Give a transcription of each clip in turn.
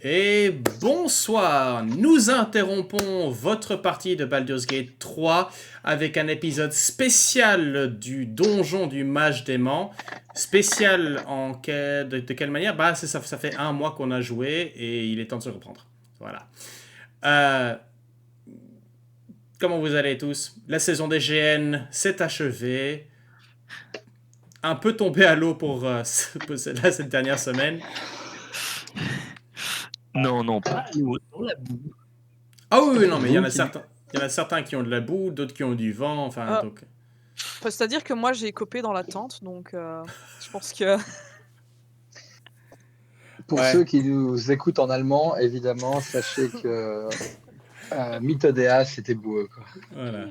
Et bonsoir, nous interrompons votre partie de Baldur's Gate 3 avec un épisode spécial du donjon du mage démon. Spécial de quelle manière? Bah, ça fait un mois qu'on a joué et il est temps de se reprendre. Voilà. Comment vous allez tous? La saison des GN s'est achevée. Un peu tombé à l'eau pour cette dernière semaine. Non, pas l'eau, dans la boue. Ah oui, non, mais il y en a certains qui ont de la boue, d'autres qui ont du vent, enfin, donc... C'est-à-dire que moi, j'ai copé dans la tente, donc je pense que... Pour ceux qui nous écoutent en allemand, évidemment, sachez que Mythodea, c'était boueux, quoi. Voilà.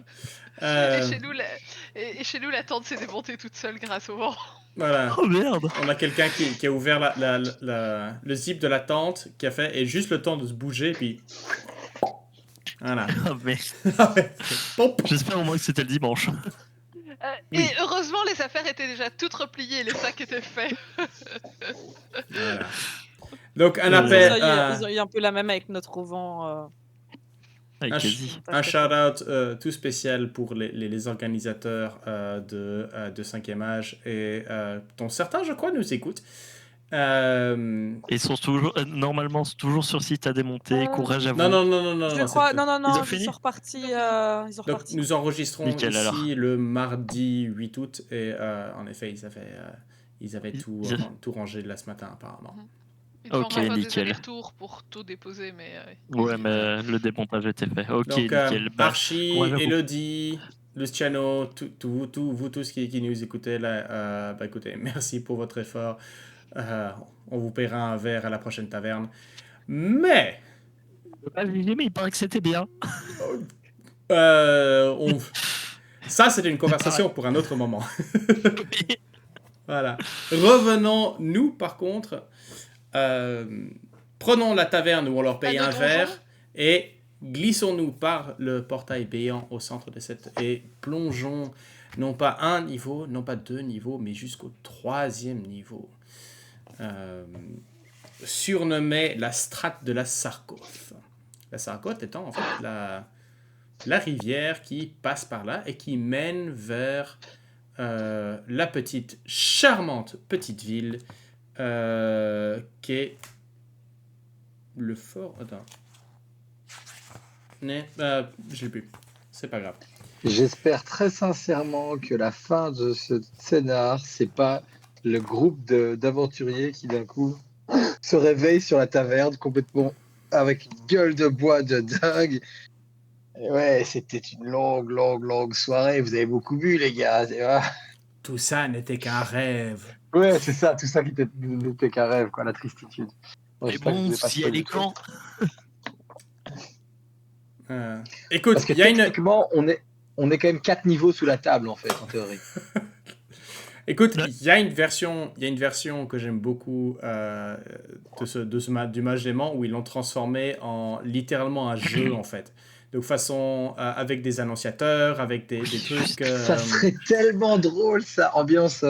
Et chez nous, la tente s'est démontée toute seule grâce au vent. Voilà. Oh merde! On a quelqu'un qui a ouvert le zip de la tente, qui a fait et juste le temps de se bouger, puis... Voilà. Oh merde. Pop. J'espère au moins que c'était le dimanche. Et heureusement, les affaires étaient déjà toutes repliées et les sacs étaient faits. Voilà. Donc, un appel... Ils ont eu un peu la même avec notre auvent. Un shout-out tout spécial pour les organisateurs de 5e âge et dont certains, je crois, nous écoutent. Ils sont toujours, normalement, toujours sur site à démonter. Courage à vous. Non. Je crois, non, fini. ils sont repartis. Donc, nous enregistrons Nickel, ici alors. le mardi 8 août et en effet, ils avaient tout rangé là ce matin apparemment. Ils devaient Ok, encore faire des nickel. allers-retours pour tout déposer, mais... Ouais, mais le démontage était fait. Ok, Donc, nickel. Archie, courage à vous. Elodie, Luciano, vous tous qui nous écoutez là, écoutez, merci pour votre effort. On vous paiera un verre à la prochaine taverne. Mais... Je peux pas juger, mais il paraît que c'était bien. Ça, c'est une conversation pour un autre moment. Voilà. Revenons, nous, par contre, prenons la taverne où on leur paye un verre et glissons-nous par le portail béant au centre de cette... et plongeons non pas un niveau, non pas 2 niveaux, mais jusqu'au 3e niveau. Surnommé la strate de la Sarkoth. La Sarkoth étant en fait la rivière qui passe par là et qui mène vers la charmante petite ville qui est le fort... Attends. Je l'ai plus. C'est pas grave. J'espère très sincèrement que la fin de ce scénar, c'est pas le groupe d'aventuriers qui d'un coup se réveille sur la taverne complètement avec une gueule de bois de dingue. Et ouais, c'était une longue soirée. Vous avez beaucoup bu, les gars. Tout ça n'était qu'un rêve. Ouais, c'est ça. Tout ça qui n'était qu'un rêve, quoi, la tristitude. Mais bon, si elle est quand? Écoute, parce que techniquement, on est quand même 4 niveaux sous la table, en fait, en théorie. Écoute, il y a une version que j'aime beaucoup du Mage Démon où ils l'ont transformé en littéralement un jeu en fait. Donc façon avec des annonciateurs, avec des trucs. Ça serait tellement drôle ça, ambiance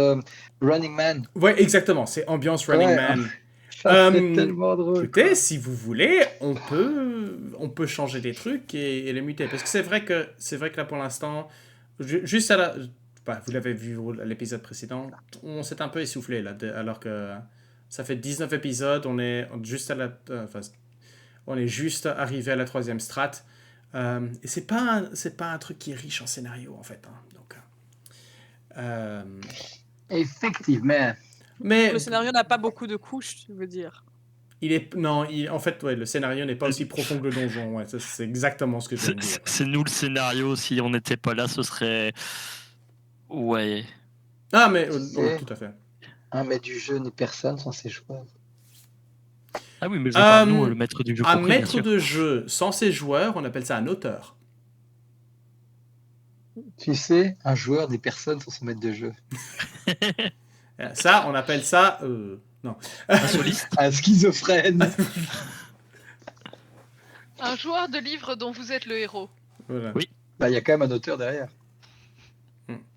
Running Man. Ouais, exactement, c'est ambiance Running Man. Ça serait tellement drôle. Écoutez, si vous voulez, on peut changer des trucs et les muter parce que c'est vrai que là pour l'instant, juste à la vous l'avez vu à l'épisode précédent, on s'est un peu essoufflé là, alors que ça fait 19 épisodes, on est juste arrivé à la 3e strate. Et c'est pas un truc qui est riche en scénario en fait. Effectivement. Mais le scénario n'a pas beaucoup de couches, tu veux dire. En fait, le scénario n'est pas aussi profond que le donjon. Ouais, c'est exactement ce que je veux dire. C'est nous le scénario. Si on n'était pas là, ce serait. Ouais. Ah, mais tout à fait. Un maître du jeu n'est personne sans ses joueurs. Ah oui, mais je parle nous, le maître du jeu. Un maître de jeu sans ses joueurs, on appelle ça un auteur. Tu sais, un joueur n'est personne sans son maître de jeu. Ça, on appelle ça... non. Un soliste. Un schizophrène. Un joueur de livre dont vous êtes le héros. Voilà. Oui. Bah, il y a quand même un auteur derrière.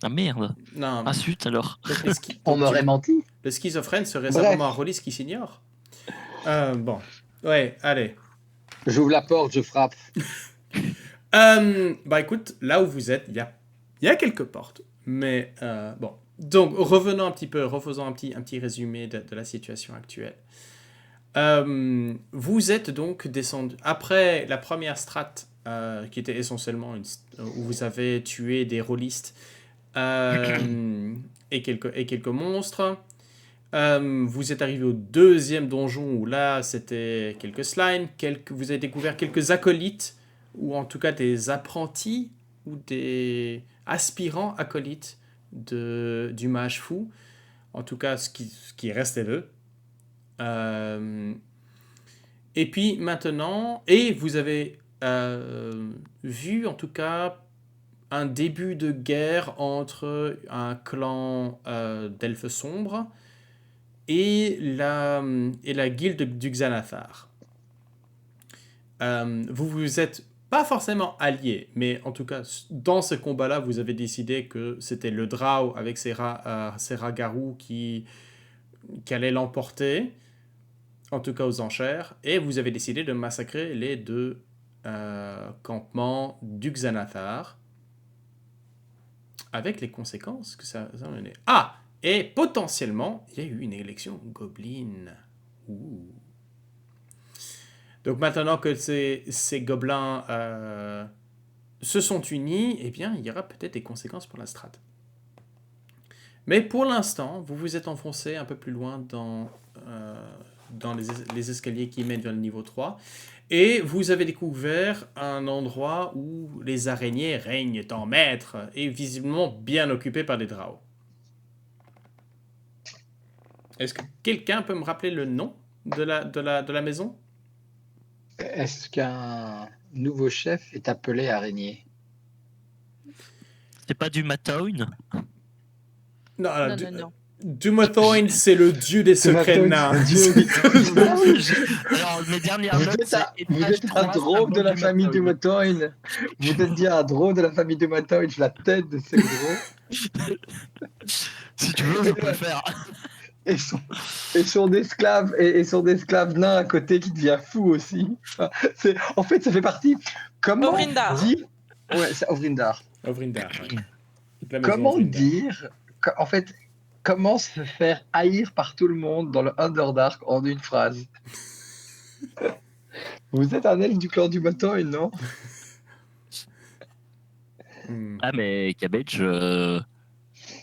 Ah merde. Non. Ah zut alors. On m'aurait menti. Le schizophrène serait simplement un rôliste qui s'ignore. Bon. Ouais, allez. J'ouvre la porte, je frappe. Bah écoute, là où vous êtes, il y a quelques portes. Mais bon. Donc, revenons un petit peu, refaisons un petit résumé de la situation actuelle. Vous êtes donc descendu. Après la première strate, qui était essentiellement où vous avez tué des rôlistes et quelques monstres. Vous êtes arrivé au deuxième donjon où là c'était quelques slimes, vous avez découvert quelques acolytes, ou en tout cas des apprentis ou des aspirants acolytes du mage fou, en tout cas ce qui restait d'eux. Et puis maintenant, et vous avez vu en tout cas un début de guerre entre un clan d'elfes sombres et la guilde du Xanathar. Vous êtes pas forcément alliés, mais en tout cas, dans ce combat-là, vous avez décidé que c'était le Drow avec ses rats-garous qui allait l'emporter, en tout cas aux enchères, et vous avez décidé de massacrer les deux campements du Xanathar, avec les conséquences que ça a mené. Ah! Et potentiellement, il y a eu une élection Goblin. Ouh. Donc maintenant que ces gobelins se sont unis, eh bien, il y aura peut-être des conséquences pour la strate. Mais pour l'instant, vous vous êtes enfoncé un peu plus loin dans les escaliers qui mènent vers le niveau 3. Et vous avez découvert un endroit où les araignées règnent en maître et visiblement bien occupées par des Drow. Est-ce que quelqu'un peut me rappeler le nom de la maison? Est-ce qu'un nouveau chef est appelé araignée? C'est pas du Matown? Non, Non. Dumathoin, c'est le dieu des secrets nains. Alors, mes dernières notes, Vous êtes un drôle de la famille du Matoin. Vous êtes bien un drôle de la famille du Matoin. La tête de ce gros. Si tu veux, je peux le faire. Et son esclave nain à côté qui devient fou aussi. Enfin, en fait, ça fait partie. Comment Ovrindar. dire. Ouais, c'est Ovrindar. Ovrindar, ouais. La maison Comment Ovrindar. dire. En fait, comment se faire haïr par tout le monde dans le Underdark en une phrase? Vous êtes un elfe du clan du Matoin, non? Ah, mais Cabbage,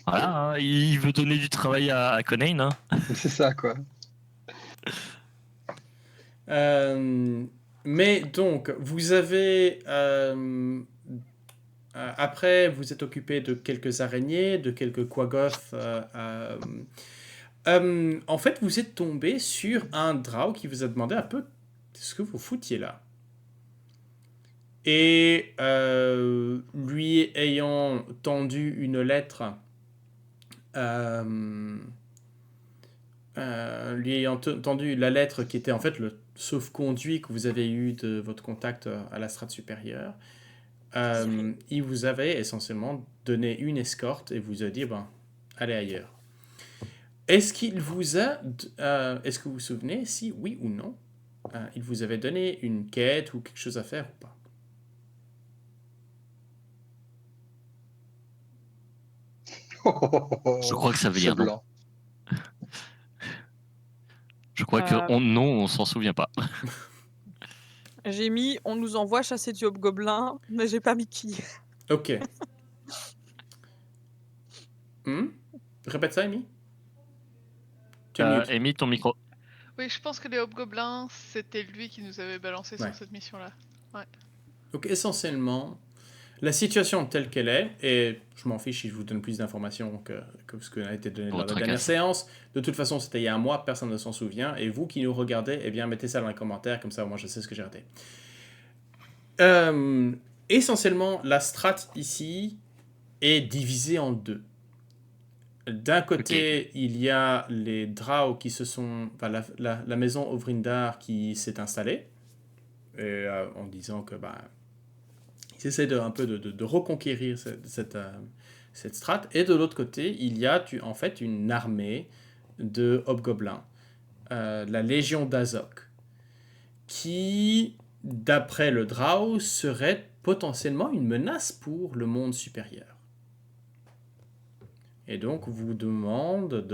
voilà, hein, il veut donner du travail à Conan. Hein. C'est ça, quoi. Mais donc, vous avez... après, vous êtes occupé de quelques araignées, de quelques quaggoths. En fait, vous êtes tombé sur un drow qui vous a demandé un peu ce que vous foutiez là. Et lui ayant tendu une lettre... lui ayant tendu la lettre qui était en fait le sauf-conduit que vous avez eu de votre contact à la strate supérieure, il vous avait essentiellement donné une escorte et vous a dit allez ailleurs. Est-ce qu'il vous a est-ce que vous vous souvenez si oui ou non il vous avait donné une quête ou quelque chose à faire ou pas? Je crois que ça veut dire non. Je crois que non, on s'en souvient pas. J'ai mis on nous envoie chasser du hobgoblin, mais j'ai pas mis qui. Ok. Répète ça, Amy. Amy, ton micro. Oui, je pense que les hobgoblins, c'était lui qui nous avait balancé sur cette mission-là. Ouais. Donc essentiellement, la situation telle qu'elle est, et je m'en fiche si je vous donne plus d'informations que ce qui a été donné lors de la dernière séance, de toute façon c'était il y a un mois, personne ne s'en souvient, et vous qui nous regardez, eh bien mettez ça dans les commentaires, comme ça moi je sais ce que j'ai raté. Essentiellement, la strate ici est divisée en deux. D'un côté, il y a les Drow qui se sont... Enfin, la maison Ovrindar qui s'est installée, et, en disant que ils essaient un peu de reconquérir cette strate. Et de l'autre côté, il y a en fait une armée de hobgoblins, la Légion d'Azok. qui, d'après le Drow, serait potentiellement une menace pour le monde supérieur. Et donc, vous demande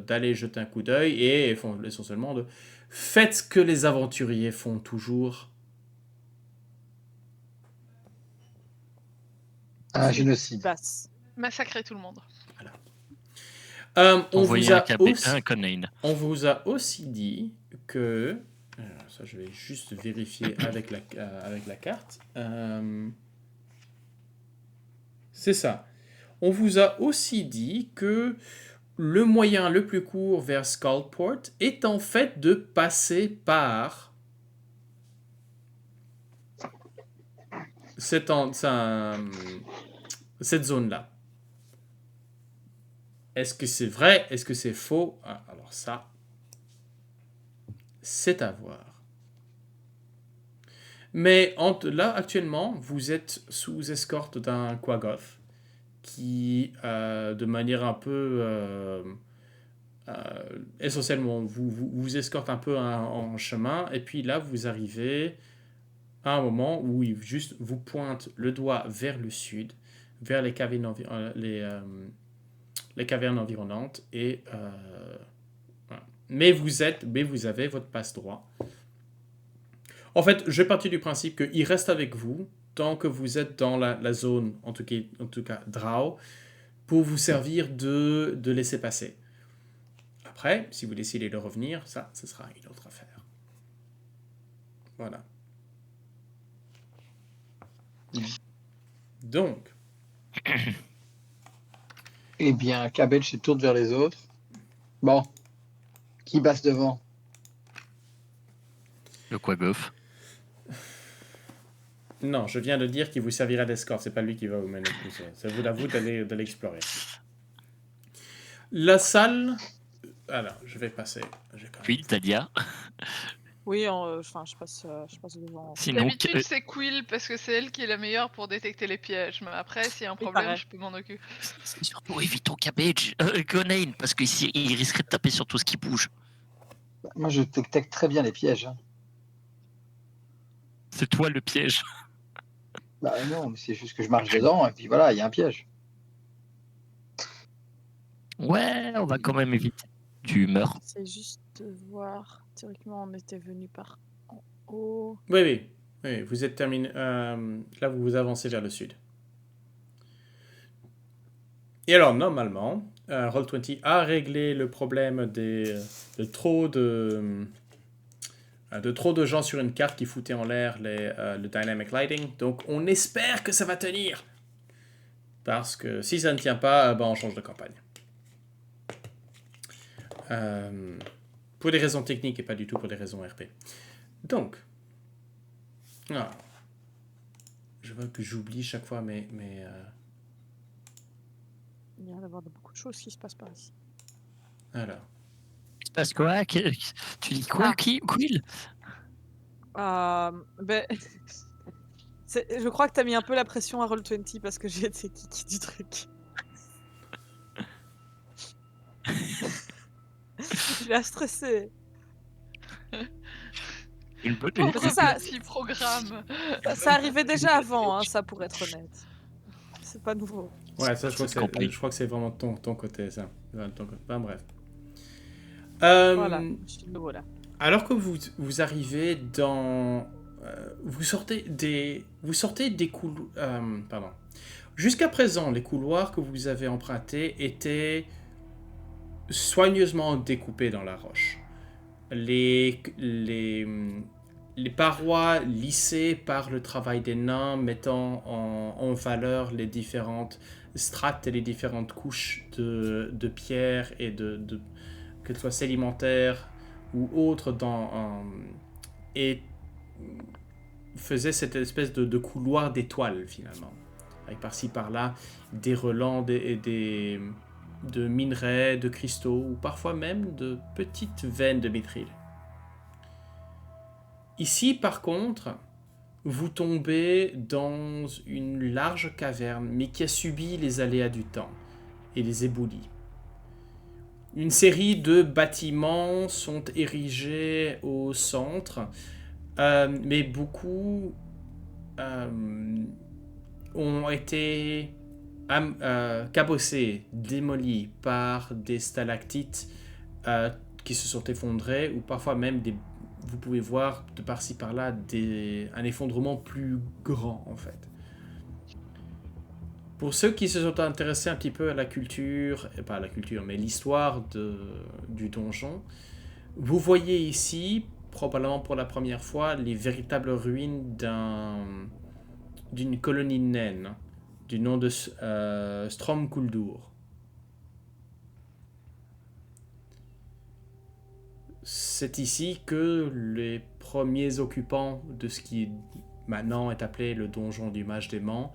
d'aller jeter un coup d'œil et essentiellement de faites ce que les aventuriers font toujours. Un génocide. Basse. Massacrer tout le monde. On Envoyer vous un, a aussi... un Conan. On vous a aussi dit que... ça, je vais juste vérifier avec la carte. C'est ça. On vous a aussi dit que le moyen le plus court vers Skullport est en fait de passer par cette zone-là. Est-ce que c'est vrai? Est-ce que c'est faux? Alors ça, c'est à voir. Mais là, actuellement, vous êtes sous escorte d'un Quaggoth qui, de manière un peu... essentiellement, vous escorte un peu en chemin. Et puis là, vous arrivez à un moment où il juste vous pointe le doigt vers le sud, vers les cavernes environnantes. Et, voilà. Mais vous avez votre passe-droit. En fait, je vais partir du principe qu'il reste avec vous tant que vous êtes dans la zone, en tout cas Drow, pour vous servir de laisser passer. Après, si vous décidez de revenir, ça, ce sera une autre affaire. Voilà. Donc, Eh bien, Cabbage se tourne vers les autres. Bon, qui passe devant? Le Quaggoth. non, je viens de dire qu'il vous servira d'escorte. C'est pas lui qui va vous mener tout ça. C'est à vous d'aller explorer. La salle... Alors, je vais passer. Puis, Tadia. Oui, enfin, je passe devant. Sinon, D'habitude, c'est Quill parce que c'est elle qui est la meilleure pour détecter les pièges. Mais après, s'il y a un problème, pareil. je peux m'en occuper. c'est surtout évitons Cabbage. Conan, parce qu'ici, il risquerait de taper sur tout ce qui bouge. Moi, je détecte très bien les pièges. Hein. C'est toi le piège. Bah non, mais c'est juste que je marche dedans et puis voilà, il y a un piège. Ouais, on va quand même éviter. Tu meurs. C'est juste de voir. Théoriquement, on était venu par en haut. Oui, vous êtes terminé. Là, vous avancez vers le sud. Et alors, normalement, Roll20 a réglé le problème de trop de gens sur une carte qui foutaient en l'air le Dynamic Lighting. Donc, on espère que ça va tenir. Parce que si ça ne tient pas, on change de campagne. Pour des raisons techniques et pas du tout pour des raisons RP. Donc, je vois que j'oublie chaque fois mais Il y a l'air d'avoir beaucoup de choses qui se passent par ici. alors. Il se passe quoi? Tu dis quoi, Quill? Ben, je crois que t'as mis un peu la pression à Roll20 parce que j'ai été kiki du truc. Je l'ai stressé. Une bonne Oh, mais ça, Petit programme. ça arrivait déjà avant, hein, ça pour être honnête. C'est pas nouveau. Ouais, ça, je crois que c'est vraiment ton côté, ça. Bref. Voilà, je suis de nouveau là. Alors que vous arrivez dans... vous sortez des couloirs... pardon. Jusqu'à présent, les couloirs que vous avez empruntés étaient soigneusement découpés dans la roche. Les parois lissées par le travail des nains, mettant en valeur les différentes strates et les différentes couches de pierre et que ce soit sédimentaire ou autre et faisait cette espèce de couloir d'étoiles finalement, avec par-ci par-là des relents de minerais, de cristaux ou parfois même de petites veines de mithril. Ici, par contre, vous tombez dans une large caverne, mais qui a subi les aléas du temps et les éboulis. une série de bâtiments sont érigés au centre, mais beaucoup ont été cabossés, démolis par des stalactites qui se sont effondrés, ou parfois même vous pouvez voir de par-ci par-là un effondrement plus grand en fait. Pour ceux qui se sont intéressés un petit peu à la culture, pas à la culture, mais l'histoire du donjon, vous voyez ici, probablement pour la première fois, les véritables ruines d'une colonie naine du nom de Stromkuldur. C'est ici que les premiers occupants de ce qui maintenant est appelé le donjon du mage dément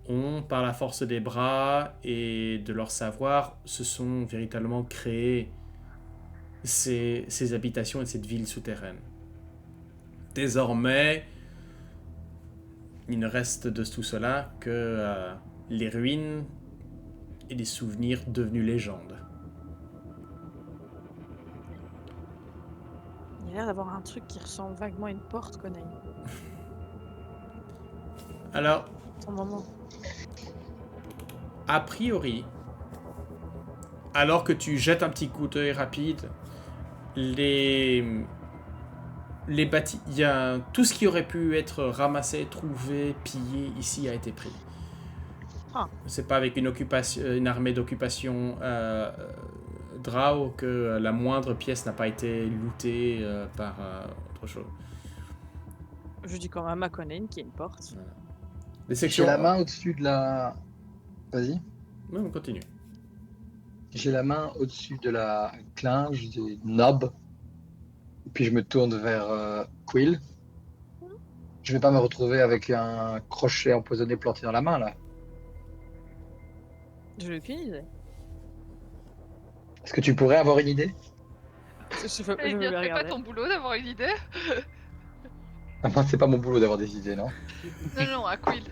ont, par la force des bras et de leur savoir, se sont véritablement créés ces habitations et cette ville souterraine. Désormais, il ne reste de tout cela que les ruines et des souvenirs devenus légendes. Il a l'air d'avoir un truc qui ressemble vaguement à une porte, Conaille. Alors, Ton moment. a priori, alors que tu jettes un petit coup d'œil rapide, tout ce qui aurait pu être ramassé, trouvé, pillé ici a été pris. Ah. C'est pas avec une armée d'occupation Drow que la moindre pièce n'a pas été lootée par autre chose. Je dis quand même à Conaille qu'il y a une porte. Les J'ai sections. la main au-dessus de la... Vas-y. Oui, on continue. J'ai la main au-dessus de la clinge, du knob. Puis je me tourne vers Quill. Je vais pas me retrouver avec un crochet empoisonné planté dans la main, là. Je n'ai aucune idée. Est-ce que tu pourrais avoir une idée? Je Eh vais bien, c'est pas regarder. ton boulot d'avoir une idée. Enfin, c'est pas mon boulot d'avoir des idées, non? Non, à Quill.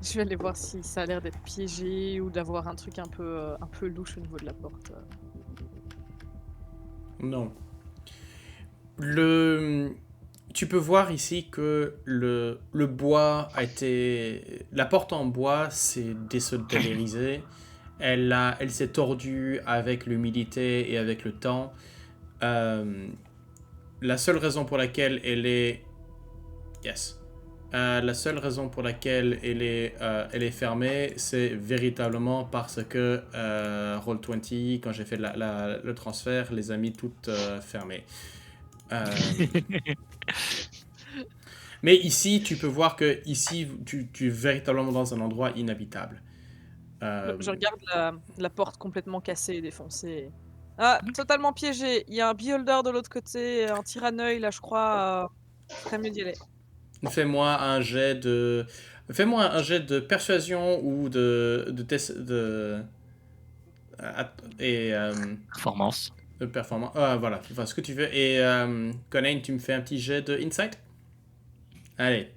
Je vais aller voir si ça a l'air d'être piégé ou d'avoir un truc un peu louche au niveau de la porte. Non. Tu peux voir ici que le bois a été... La porte en bois s'est désolidarisée. Elle s'est tordue avec l'humidité et avec le temps. La seule raison pour laquelle elle est... Yes. La seule raison pour laquelle elle est fermée, c'est véritablement parce que Roll20, quand j'ai fait le transfert, les a mis toutes fermées. Mais ici, tu peux voir que ici, tu es véritablement dans un endroit inhabitable. Je regarde la porte complètement cassée et défoncée. Ah, totalement piégée. Il y a un beholder de l'autre côté, un tyranneuil là, je crois. Très mieux d'y aller. Fais-moi un jet de persuasion ou de test Performance. de performance. Voilà, enfin, ce que tu veux. Et Conan, tu me fais un petit jet de insight. Allez,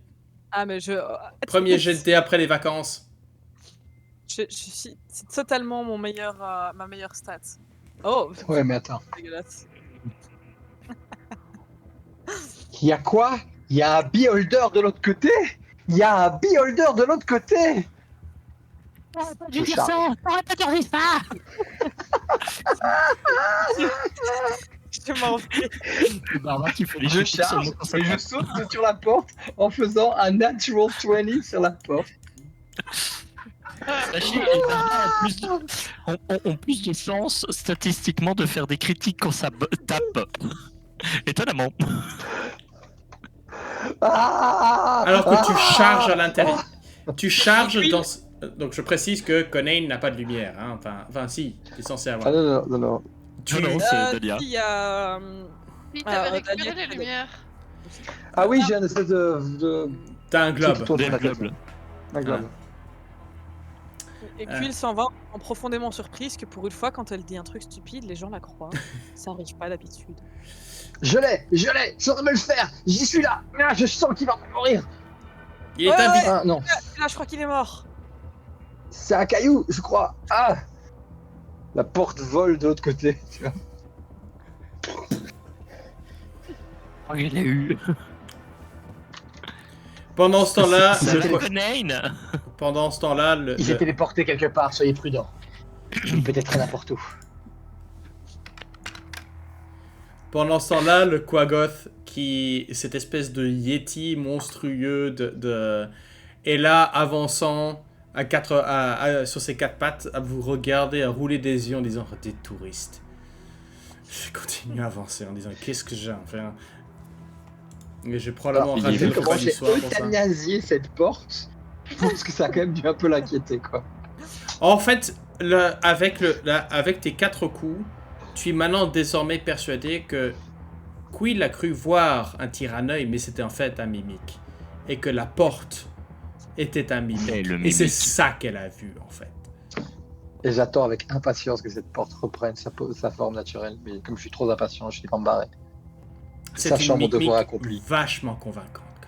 Ah, mais premier jet de dé après les vacances. c'est totalement ma meilleure stat. Oh, Ouais, mais attends. c'est dégueulasse. Il y a quoi? Il y a un beholder de l'autre côté? Il y a un beholder de l'autre côté? T'aurais pas dû dire ça, t'aurais pas dû dire ça. Je m'en vais. Barbara qui fait les Je critiques sur charge le et je saute sur la porte en faisant un natural 20 sur la porte. Sachez que les barbares ont plus de chance statistiquement de faire des critiques quand ça tape. Étonnamment. Alors que tu charges à l'intérieur. Tu charges dans... Donc je précise que Conan n'a pas de lumière. Hein. Enfin si, tu es censé avoir. Ah non. Non, c'est Dalia. Il y a... Oui, t'avais récupéré Dalia, les lumières. Ah oui, j'ai un espèce de... T'as un globe. Tout autour de Des la tête. globes. Un globe. Et Quill s'en va en profondément surprise que pour une fois, quand elle dit un truc stupide, les gens la croient. Ça arrive pas d'habitude. Je l'ai, ça devrait le faire, j'y suis là, ah, je sens qu'il va mourir. Il est invisible. Ah non, Là, je crois qu'il est mort. c'est un caillou, je crois. Ah, La porte vole de l'autre côté. Tu vois. Oh, il a eu. Pendant ce temps-là, C'est le- la Conaine. pendant ce temps-là, Il s'est téléporté quelque part, soyez prudents. Il peut être n'importe où. pendant ce temps-là, le Quaggoth, qui cette espèce de yeti monstrueux est là avançant sur ses quatre pattes, à vous regarder, à rouler des yeux en disant des touristes. Je continue à avancer en disant qu'est-ce que j'ai à faire. Mais j'ai probablement Alors, raté j'ai le vu comment repas du j'ai soir pour ça. euthanasié cette porte, je pense que ça a quand même dû un peu l'inquiéter, quoi. En fait, avec tes 4 coups, tu es maintenant désormais persuadé que Quill a cru voir un tyranneuil, mais c'était en fait un mimique. Et que la porte était un mimique. C'est le Et c'est mimique. ça qu'elle a vu, en fait. Et j'attends avec impatience que cette porte reprenne sa forme naturelle, mais comme je suis trop impatient, je suis pas me barrer. C'est Sachant une mon devoir mimique accompli. vachement convaincante, quand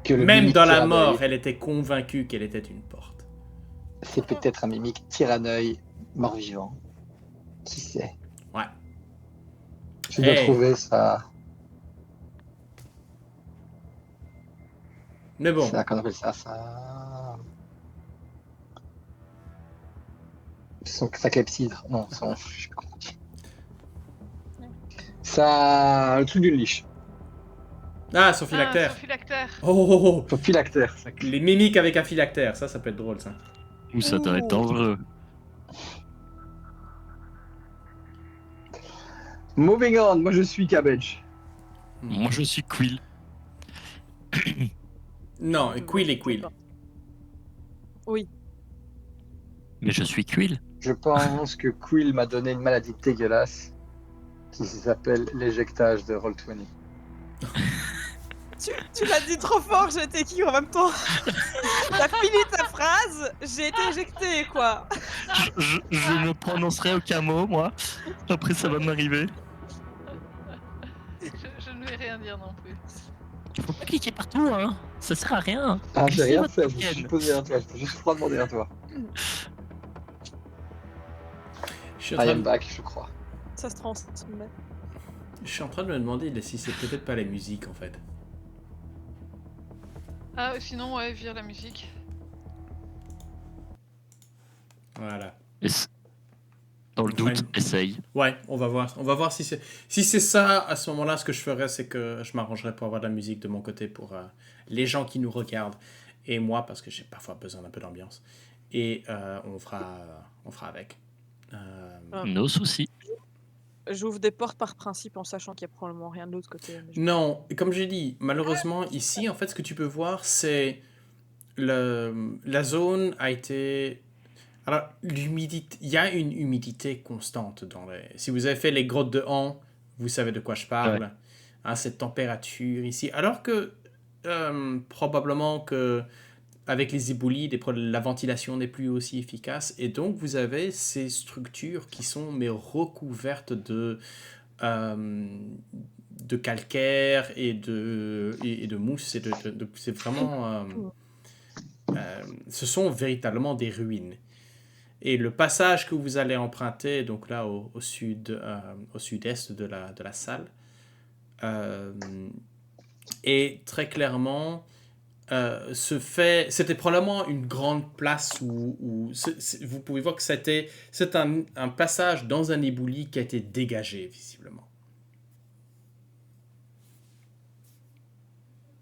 Que même. le Même mimique dans la tyranneuil, mort, elle était convaincue qu'elle était une porte. c'est peut-être un mimique tyranneuil mort-vivant. Qui sait? Ouais. Je dois Hey. trouver ça. Mais bon, C'est qu'on appelle ça. Sa clepsydre. Non, son. Je sais pas comment on dit. Ça. Le truc d'une liche. ah, son phylactère. Son phylactère. Oh, oh, oh. Son phylactère. Les mimiques avec un phylactère, ça peut être drôle, ça. Ouh, ça doit être dangereux. Moving on, moi je suis Cabbage. Moi, je suis Quill. Non, Quill et Quill. Oui. Mais je suis Quill. Je pense que Quill m'a donné une maladie dégueulasse qui s'appelle l'éjectage de Roll20. Tu l'as dit trop fort, j'ai été qui en même temps. T'as fini ta phrase, j'ai été éjecté quoi. Je ne prononcerai aucun mot, moi. Après, ça va m'arriver. Je ne vais rien dire non plus. Faut pas cliquer partout, hein. Ça sert à rien. Ah, j'ai C'est rien votre fait, je me week-end. suis posé un toit, je peux juste froid demander un toit. Je suis, I am back, je crois. Ça se transmet. je suis en train de me demander si c'est peut-être pas la musique, en fait. Ah, sinon, ouais, vire la musique. Voilà. Et dans le doute, essaye. Ouais, on va voir. On va voir si c'est ça. À ce moment-là, ce que je ferais, c'est que je m'arrangerais pour avoir de la musique de mon côté pour les gens qui nous regardent et moi, parce que j'ai parfois besoin d'un peu d'ambiance. Et on fera avec. Nos soucis. J'ouvre des portes par principe en sachant qu'il y a probablement rien de l'autre côté. Mais Non, et comme j'ai dit, malheureusement, ici, en fait, ce que tu peux voir, c'est la zone a été... Alors, l'humidité, il y a une humidité constante dans les... Si vous avez fait les grottes de Han, vous savez de quoi je parle. Ouais. Hein, cette température ici. Alors que, probablement que avec les éboulis, la ventilation n'est plus aussi efficace. Et donc, vous avez ces structures qui sont mais recouvertes de calcaire et de mousse. C'est vraiment... ce sont véritablement des ruines. Et le passage que vous allez emprunter, donc là au sud-est de la salle, est très clairement... c'était probablement une grande place où vous pouvez voir que c'est un passage dans un éboulis qui a été dégagé visiblement.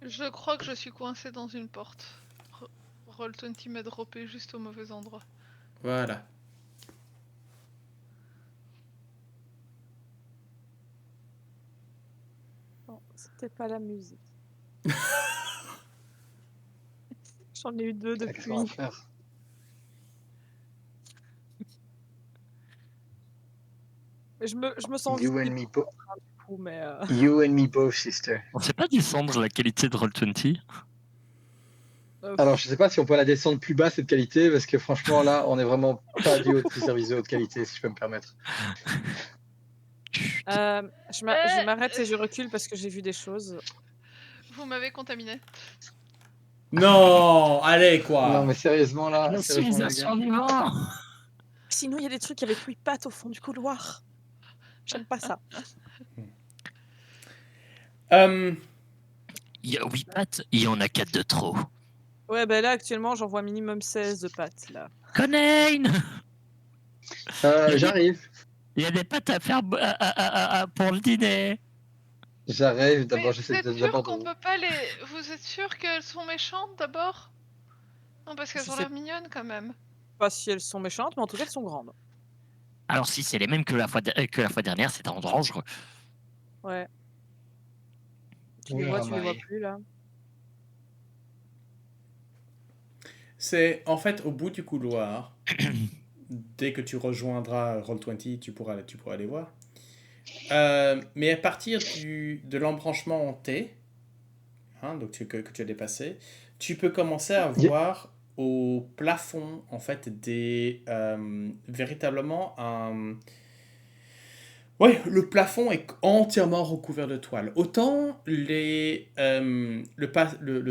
Je crois que je suis coincé dans une porte. Roll20 m'a droppé juste au mauvais endroit. Voilà. non, c'était pas la musique. J'en ai eu deux Qu'est-ce depuis. qu'on va faire? Je me sens You and vite me both. fou, mais You and me both, sister. On sait pas descendre la qualité de Roll20. Alors, je sais pas si on peut la descendre plus bas cette qualité, parce que franchement, là, on est vraiment pas du service de haute qualité, si je peux me permettre. je m'arrête et je recule parce que j'ai vu des choses. Vous m'avez contaminé. Non, allez quoi. Non, mais sérieusement, là, Je sérieusement, suis un les gars. survivant. Sinon, il y a des trucs avec 8 pattes au fond du couloir. J'aime pas ça. Euh, Il y a 8 pattes, il y en a 4 de trop. Ouais, bah là, actuellement, j'en vois minimum 16 de pattes, là. Conaine, J'arrive. il y a des pattes à faire pour le dîner. J'arrive. Mais D'abord, vous j'essaie êtes sûr d'abord qu'on de... peut pas les... Vous êtes sûr qu'elles sont méchantes d'abord? Non, parce qu'elles Je ont sais l'air mignonnes quand même. pas si elles sont méchantes, mais en tout cas, elles sont grandes. Alors si c'est les mêmes que la fois dernière, c'est dangereux. Ouais. Tu Oui, les vois Ramaille. plus, là. c'est en fait au bout du couloir. Dès que tu rejoindras Roll20, tu pourras les voir. Mais à partir de l'embranchement en T, hein, donc que tu as dépassé, tu peux commencer à voir au plafond en fait véritablement un. Ouais, le plafond est entièrement recouvert de toile. Autant le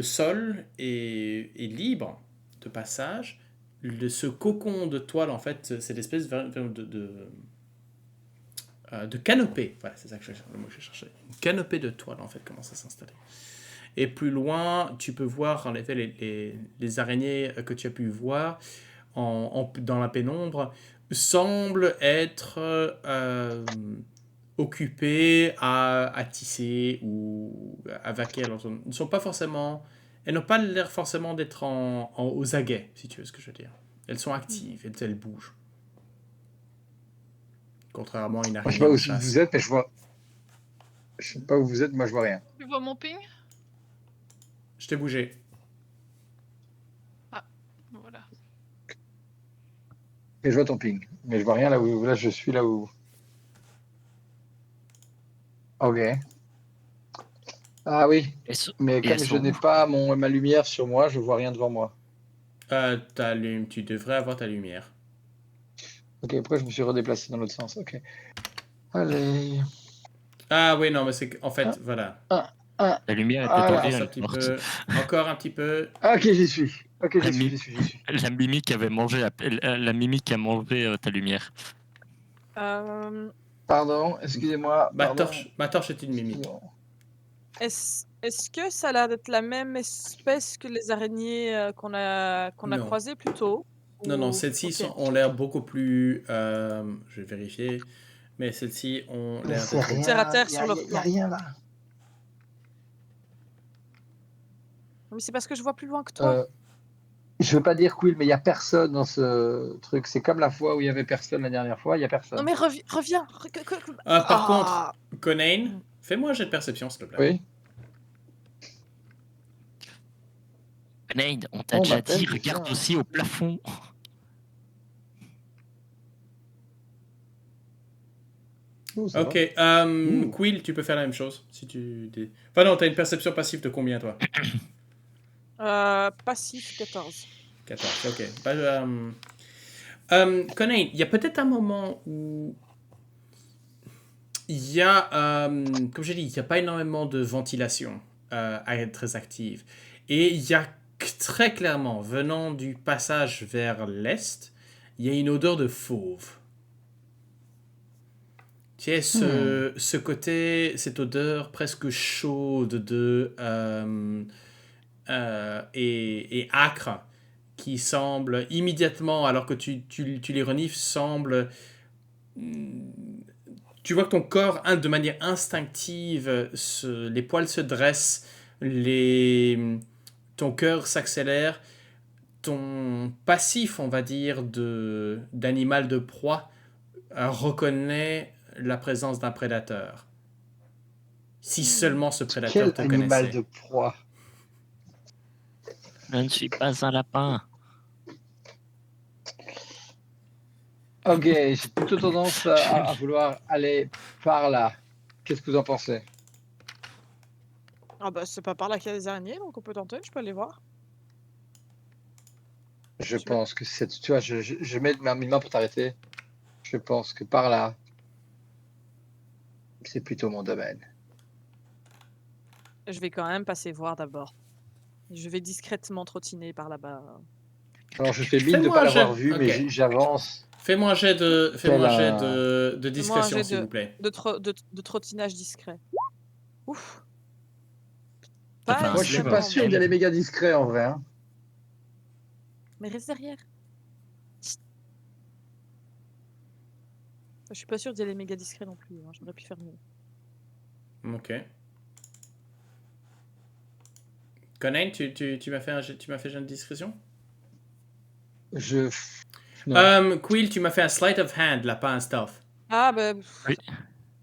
sol est libre de passage, ce cocon de toile, en fait, c'est l'espèce de canopée. Voilà, c'est ça le mot que je cherchais. Une canopée de toile, en fait, commence à s'installer. Et plus loin, tu peux voir, en effet, les araignées que tu as pu voir dans la pénombre semblent être occupées à tisser ou à vaquer. Alors, elles ne sont pas forcément... Elles n'ont pas l'air forcément d'être aux aguets, si tu veux ce que je veux dire. Elles sont actives, elles bougent. Contrairement à une Moi, je sais araignée pas en où chasse. vous êtes, mais je vois. Je sais pas où vous êtes, moi je vois rien. Tu vois mon ping? Je t'ai bougé. Voilà. Et je vois ton ping. Mais je vois rien là où. Là, je suis là où. Ok. Ah oui. Mais comme je n'ai pas ma lumière sur moi, je vois rien devant moi. Tu devrais avoir ta lumière. Ok, après je me suis redéplacé dans l'autre sens. Ok. Allez. Ah oui, non, mais c'est en fait, voilà. La lumière était Voilà. tendue, Un elle petit est morte. peu, encore un petit peu. Ok, j'y suis. Ok, La, j'y suis. la mimique avait mangé la mimique a mangé ta lumière. Pardon, excusez-moi. Pardon. Ma torche est une mimique. Excusez-moi. Est-ce que ça a l'air d'être la même espèce que les araignées qu'on a Non. croisées plus tôt? Non, Ou- celles-ci ok. ont l'air beaucoup plus. Je vais vérifier. Mais celles-ci ont Mais l'air c'est d'être. rien. Terre à terre Y sur leur y a plan. rien là. Mais c'est parce que je vois plus loin que toi. Je veux pas dire Quill, mais il y a personne dans ce truc. C'est comme la fois où il y avait personne la dernière fois. Il y a personne. Non mais reviens. Par contre, Ah. Conaine, fais-moi un jet de perception, s'il te plaît. Oui. Nade, on t'a On déjà m'appelle, dit, je regarde viens. aussi au plafond. Oh, ça Ok, Ouh. Quill, tu peux faire la même chose. Si tu... Enfin non, t'as une perception passive de combien, toi? Passif 14. 14, ok. Conaine, il y a peut-être un moment où il y a, comme j'ai dit, il n'y a pas énormément de ventilation à être très active. Et il y a très clairement, venant du passage vers l'est, il y a une odeur de fauve. Tu sais, ce côté, cette odeur presque chaude et âcre qui semble immédiatement, alors que tu les renifles, semble... Tu vois que ton corps, de manière instinctive, les poils se dressent, ton cœur s'accélère, ton passif, on va dire, d'animal de proie reconnaît la présence d'un prédateur. Si seulement ce prédateur Quel te animal connaissait. de proie. Je ne suis pas un lapin. Ok, j'ai plutôt tendance à vouloir aller par là. Qu'est-ce que vous en pensez? Ah bah c'est pas par là qu'il y a des araignées, donc on peut tenter, je peux aller voir. Je Tu veux? pense que c'est. Tu vois, je mets mes mains pour t'arrêter. Je pense que par là, c'est plutôt mon domaine. Je vais quand même passer voir d'abord. Je vais discrètement trottiner par là-bas. Alors, je fais mine de ne Fais-moi pas un l'avoir jet. vu, mais Ok. j'avance. Fais-moi un jet de Fais-moi de discrétion, jet s'il vous plaît. de trottinage discret. Ouf. Ça fait Pas un Moi, je suis save pas extrêmement, sûr mais... d'y aller méga discret en vrai. Hein. mais reste derrière. Je suis pas sûre d'y aller méga discret non plus. Hein. J'aurais pu faire mieux. Ok. Conan, tu m'as fait tu m'as fait jet de discrétion? Je. Non. Quill, tu m'as fait un sleight of hand, là, pas un stealth. Ah bah Oui.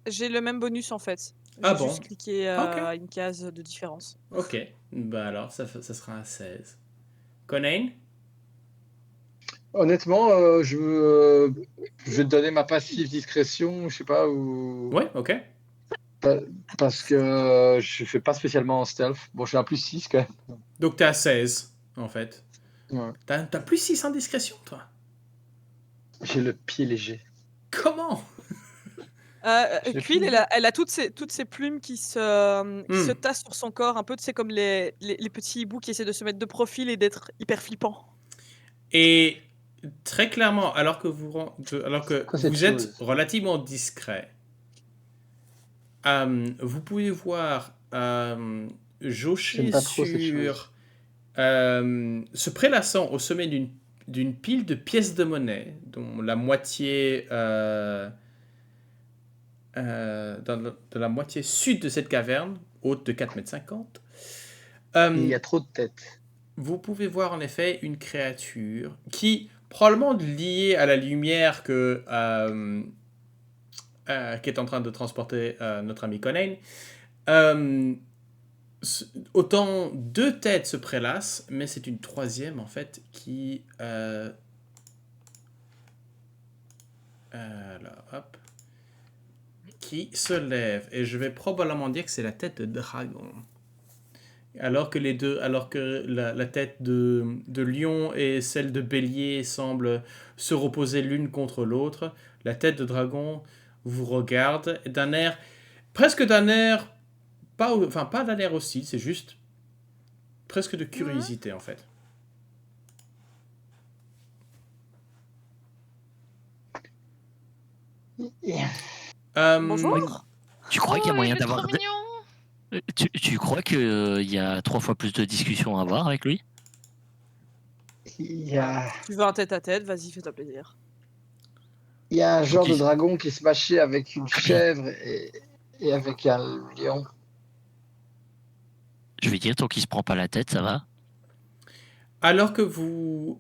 j'ai le même bonus en fait. Ah J'ai bon? juste cliqué Ok. une case de différence. Ok. Bah alors, ça sera un 16. Conan? Honnêtement, je vais te donner ma passive discrétion, je sais pas, ou. Ouais, ok. Parce que je fais pas spécialement en stealth. Bon, je suis un plus 6 quand même. Donc t'es à 16, en fait. Ouais. T'as plus 6 en discrétion, toi? J'ai le pied léger. Comment? Je l'ai Quill, plus. elle a toutes ces plumes qui se tassent sur son corps, un peu, tu sais, comme les petits hiboux qui essaient de se mettre de profil et d'être hyper flippants. Et très clairement, alors que Quoi, cette vous êtes chose relativement discret, vous pouvez voir J'aime Joshi pas trop cette chose. se prélassant au sommet d'une pile de pièces de monnaie, dont la moitié de la moitié sud de cette caverne, haute de 4,50 m. Il y a trop de têtes. Vous pouvez voir en effet une créature qui, probablement liée à la lumière qui est en train de transporter notre ami Conan, autant 2 têtes se prélassent, mais c'est une troisième en fait qui... là, hop, qui se lève. Et je vais probablement dire que c'est la tête de dragon. Alors que la tête de lion et celle de bélier semblent se reposer l'une contre l'autre, la tête de dragon vous regarde presque d'un air, pas d'un air hostile, c'est juste presque de curiosité en fait. Bonjour. Tu crois qu'il y a moyen il est trop d'avoir... mignon. Tu crois qu'il y a 3 fois plus de discussions à avoir avec lui? Il y a, Tu veux un tête-à-tête, vas-y, fais-toi plaisir. il y a un genre Ok. de dragon qui se mâchait avec une chèvre et avec un lion. Je vais dire, tant qu'il se prend pas la tête, ça va. Alors que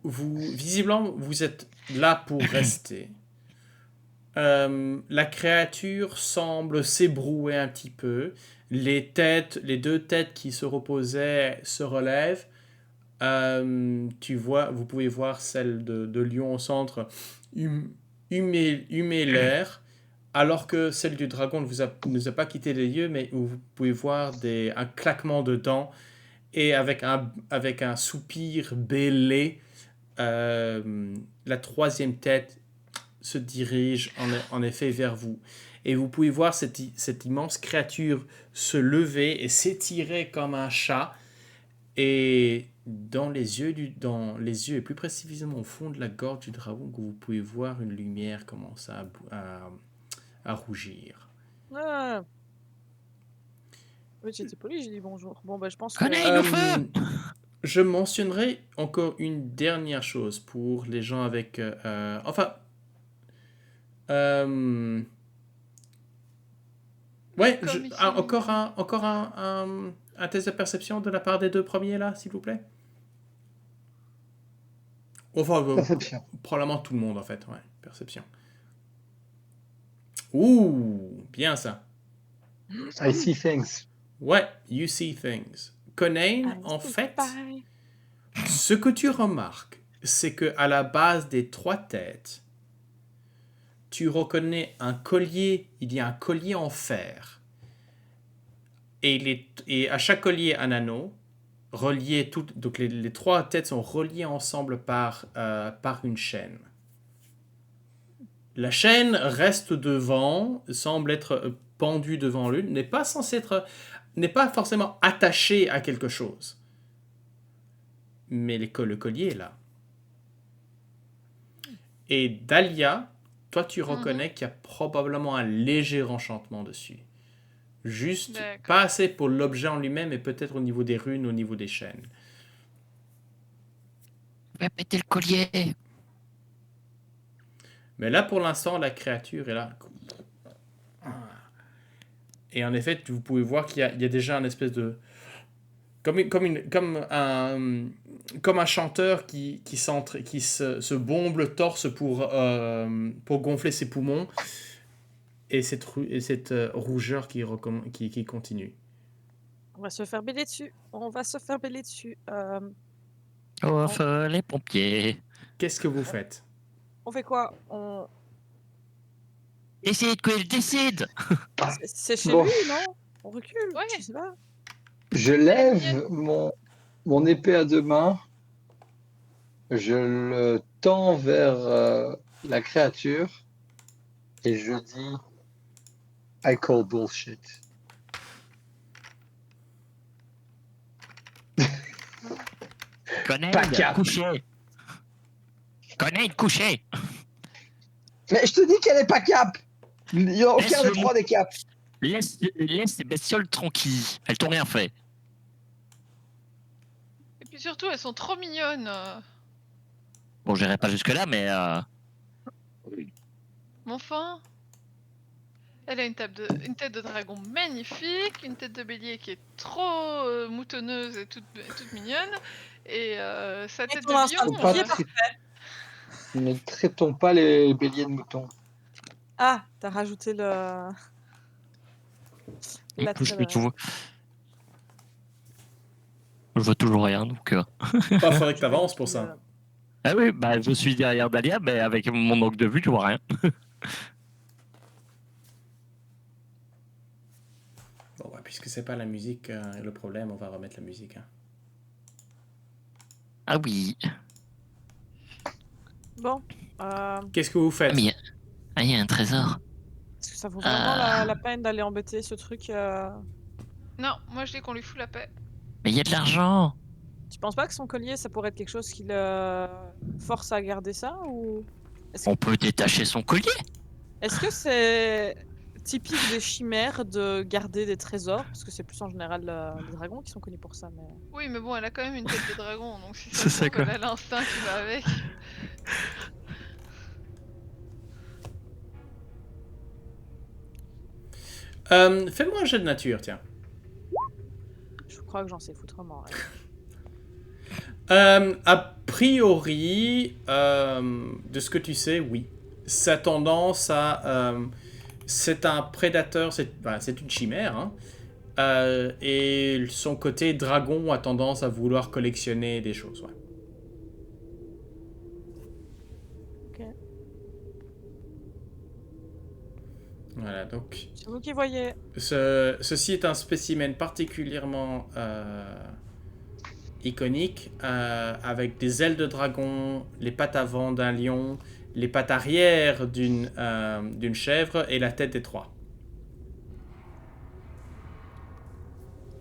visiblement, vous êtes là pour rester. La créature semble s'ébrouer un petit peu. Les 2 têtes qui se reposaient se relèvent. Vous pouvez voir celle de lion au centre humer l'air, alors que celle du dragon ne vous a pas quitté les yeux, mais vous pouvez voir un claquement de dents et avec un soupir bêlé, la troisième tête se dirige en effet vers vous. Et vous pouvez voir cette immense créature se lever et s'étirer comme un chat. Et dans les yeux et plus précisément au fond de la gorge du dragon, que vous pouvez voir une lumière commencer à rougir. Ah. Oui, j'étais poli, j'ai dit bonjour. Bon, bah, je pense que... Conan, au feu! Je mentionnerai encore une dernière chose pour les gens avec... ouais, Comme ici. encore un test de perception de la part des 2 premiers là, s'il vous plaît. Enfin, Perception. probablement tout le monde en fait, ouais, perception. Ouh, bien ça. I see things. Ouais, you see things. Conan, en fait, ce que tu remarques, c'est que à la base des 3 têtes, tu reconnais un collier, il y a un collier en fer. Et à chaque collier, un anneau, relié donc les 3 têtes sont reliées ensemble par une chaîne. La chaîne reste devant, semble être pendue devant l'une, n'est pas forcément attachée à quelque chose. Mais le collier est là. Et Dahlia, toi tu reconnais qu'il y a probablement un léger enchantement dessus. Juste D'accord. pas assez pour l'objet en lui-même, mais peut-être au niveau des runes, au niveau des chaînes. Va péter le collier. Mais là, pour l'instant, la créature est là. Et en effet, vous pouvez voir qu'il y a déjà un espèce de... Comme un chanteur qui se bombe le torse pour gonfler ses poumons. Et cette rougeur qui continue. On va se faire bêler dessus. On va se faire bêler dessus. Oh, les pompiers. Qu'est-ce que vous faites? On fait quoi? On... Décide, Quill, décide. C'est chez Bon. lui, non? On recule? Ouais. Je sais pas. Je lève mon épée à 2 mains. Je le tends vers la créature. Et je dis... I call bullshit. Connais, Pas cap. couché. Connais, couché. Mais je te dis qu'elle est pas cap. Il n'y a aucun Laisse-le des trois des caps. Laisse ces bestioles tranquilles. Elles t'ont rien fait. Et puis surtout, elles sont trop mignonnes. Bon, j'irai pas jusque-là, mais... Mais enfin, elle a une tête de dragon magnifique, une tête de bélier qui est trop moutonneuse et toute mignonne, et sa tête ton instinct de de lion. pompier, Ne traitons pas les béliers de moutons. Ah, t'as rajouté le... La je vois toujours rien, donc... Pas faudrait que t'avances pour ça. Ah oui, bah je suis derrière Dahlia, mais avec mon angle de vue, je vois rien. Bon, ouais, puisque c'est pas la musique le problème, on va remettre la musique. Hein. Ah oui. Bon. Qu'est-ce que vous faites? Mais il y a un trésor. Est-ce que ça vaut vraiment la peine d'aller embêter ce truc Non, moi je dis qu'on lui fout la paix. Mais il y a de l'argent. Tu penses pas que son collier, ça pourrait être quelque chose qui le force à garder ça ou... On peut détacher son collier. Est-ce que c'est typique des chimères de garder des trésors? Parce que c'est plus en général les dragons qui sont connus pour ça. Mais... Oui, mais bon, elle a quand même une tête de dragon, donc si C'est ça, ça se trouve, quoi. elle a l'instinct qui va avec. Fais-moi un jet de nature, tiens. Je crois que j'en sais foutrement. Ouais. A priori, de ce que tu sais, oui. Sa tendance à... c'est un prédateur, c'est une chimère, hein. Et son côté dragon a tendance à vouloir collectionner des choses, ouais. Ok. Voilà, donc... C'est vous qui voyez. Ceci est un spécimen particulièrement iconique, avec des ailes de dragon, les pattes avant d'un lion, les pattes arrière d'une chèvre et la tête des trois.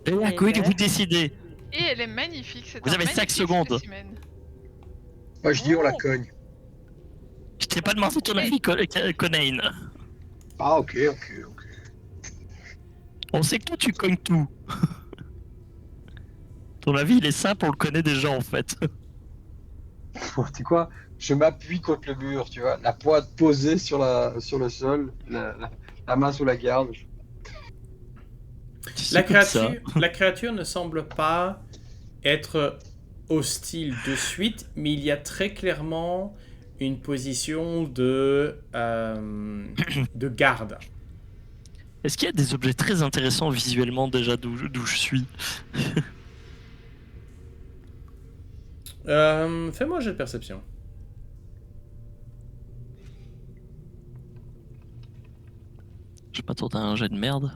Et là, Quill, vous décidez. Et elle est magnifique, c'est Vous un avez 5 magnifique secondes. spécimen. Moi je dis on la cogne. Je t'ai pas demandé ton avis, Conain. Ah ok. On sait que toi, tu cognes tout. Ton avis, il est simple, on le connaît déjà, en fait. Tu sais quoi? Je m'appuie contre le mur, tu vois, la pointe posée sur le sol, la main sous la garde. La créature ne semble pas être hostile de suite, mais il y a très clairement une position de garde. Est-ce qu'il y a des objets très intéressants visuellement déjà d'où je suis? Fais-moi un jet de perception. Je m'attendais à un jet de merde.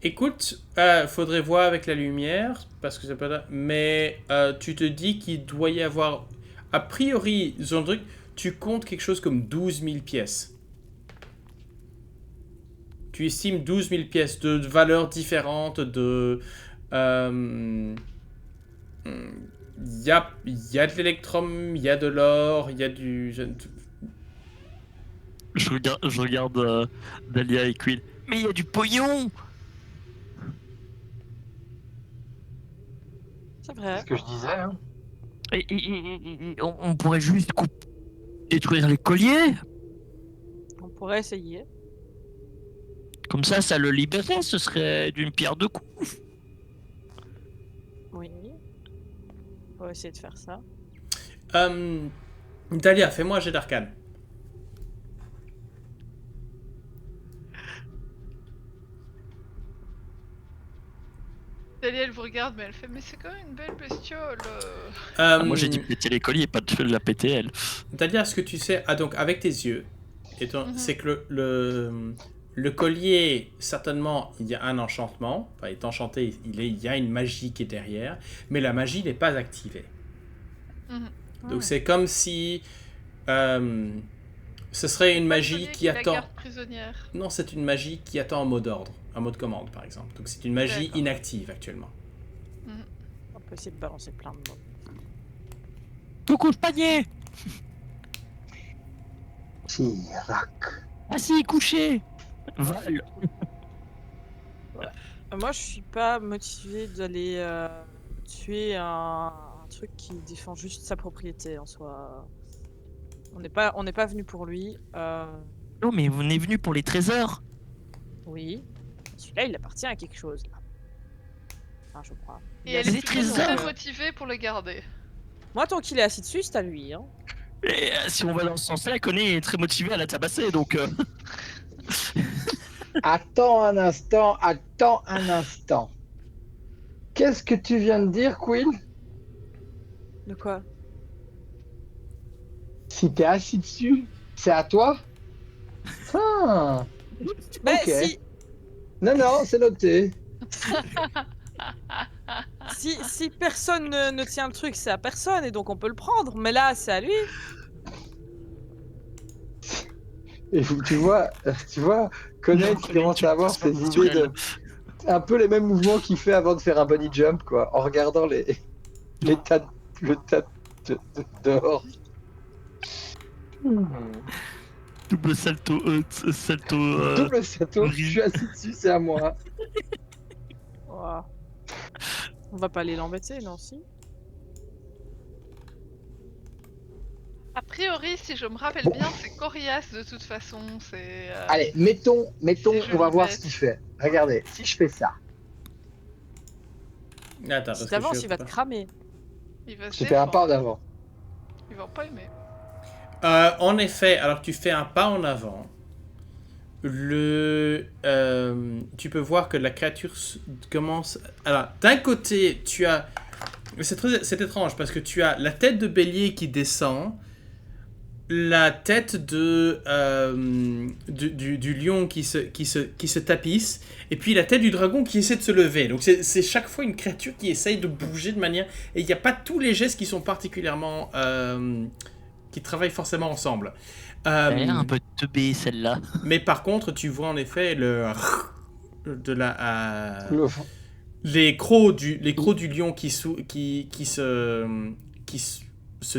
Écoute, faudrait voir avec la lumière, parce que c'est pas là, mais tu te dis qu'il doit y avoir, a priori, son truc, tu comptes quelque chose comme 12 000 pièces. Tu estimes 12 000 pièces de valeurs différentes, Il y a de l'électrum, il y a de l'or, il y a du... Je regarde Dahlia et Quill. Mais il y a du pognon. C'est C'est vrai. ce que je disais. Hein. On pourrait juste détruire les colliers. On pourrait essayer. Comme ça le libérait. Ce serait d'une pierre deux coups. Oui. On pourrait essayer de faire ça. Dahlia, fais-moi un jet d'arcane. Dahlia, elle vous regarde, mais elle fait, mais c'est quand même une belle bestiole. Moi j'ai dit péter les colliers, pas de la péter elle. Dahlia, ce que tu sais... Ah, donc, avec tes yeux, c'est que le collier, certainement, il y a un enchantement. Enfin, il est enchanté, il y a une magie qui est derrière. Mais la magie n'est pas activée. Donc, c'est comme si... ce serait une magie qui La attend... garde prisonnière. Non, c'est une magie qui attend un mot d'ordre. Un mot de commande, par exemple. Donc, c'est une magie D'accord. inactive, actuellement. On peut essayer de balancer plein de mots. Coucou le panier. Tirac. Assis, couché. Val. Moi, je suis pas motivé d'aller tuer un truc qui défend juste sa propriété en soi. On n'est pas venu pour lui. Non mais on est venu pour les trésors. Oui. Celui-là, il appartient à quelque chose. Là. Enfin, je crois. Et Il a elle des est assez- plutôt trésors. très motivée pour le garder. Moi, tant qu'il est assis dessus, c'est à lui. Hein. Et si on va dans ce sens-là, Connie est très motivée à la tabasser, donc... Attends un instant. Qu'est-ce que tu viens de dire, Quill? De quoi? Si t'es assis dessus, c'est à toi? Ah, Mais ok. si, Non, c'est noté. si personne ne tient le truc, c'est à personne et donc on peut le prendre. Mais là, c'est à lui. Et tu vois, Conan qui commence à avoir ses idées de... Un peu les mêmes mouvements qu'il fait avant de faire un bunny jump, quoi, en regardant le tas dehors. Double salto... Double salto, je suis assis dessus, c'est à moi. Ouah. On va pas aller l'embêter, non, si? A priori, si je me rappelle bien, c'est Corias de toute façon. C'est. Allez, mettons, C'est on va joli voir bête. ce qu'il fait. Regardez, si je fais ça, Attends, Si parce que t'avances, je- il va te cramer. Il va se j'ai fait un pas défendre. en avant. Il va pas aimer. En effet, alors que tu fais un pas en avant, tu peux voir que la créature commence... Alors, d'un côté, tu as... C'est étrange, parce que tu as la tête de bélier qui descend, la tête du lion qui se tapisse, et puis la tête du dragon qui essaie de se lever. Donc c'est chaque fois une créature qui essaye de bouger de manière... Et il n'y a pas tous les gestes qui sont particulièrement... qui travaillent forcément ensemble. Elle a l'air un peu teubée, celle-là. Mais par contre, tu vois en effet de la... les crocs du lion qui se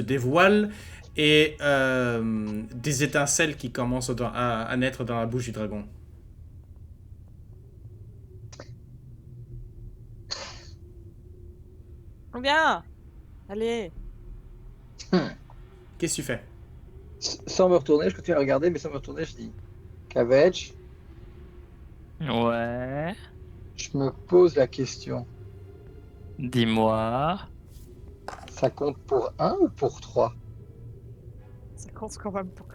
dévoilent et des étincelles qui commencent à naître dans la bouche du dragon. Bien. Allez. Qu'est-ce que tu fais? Sans me retourner, je continue à regarder, mais sans me retourner, je dis Cabbage, Ouais... je me pose la question. Dis-moi... Ça compte pour 1 ou pour 3? Ça compte quand même pour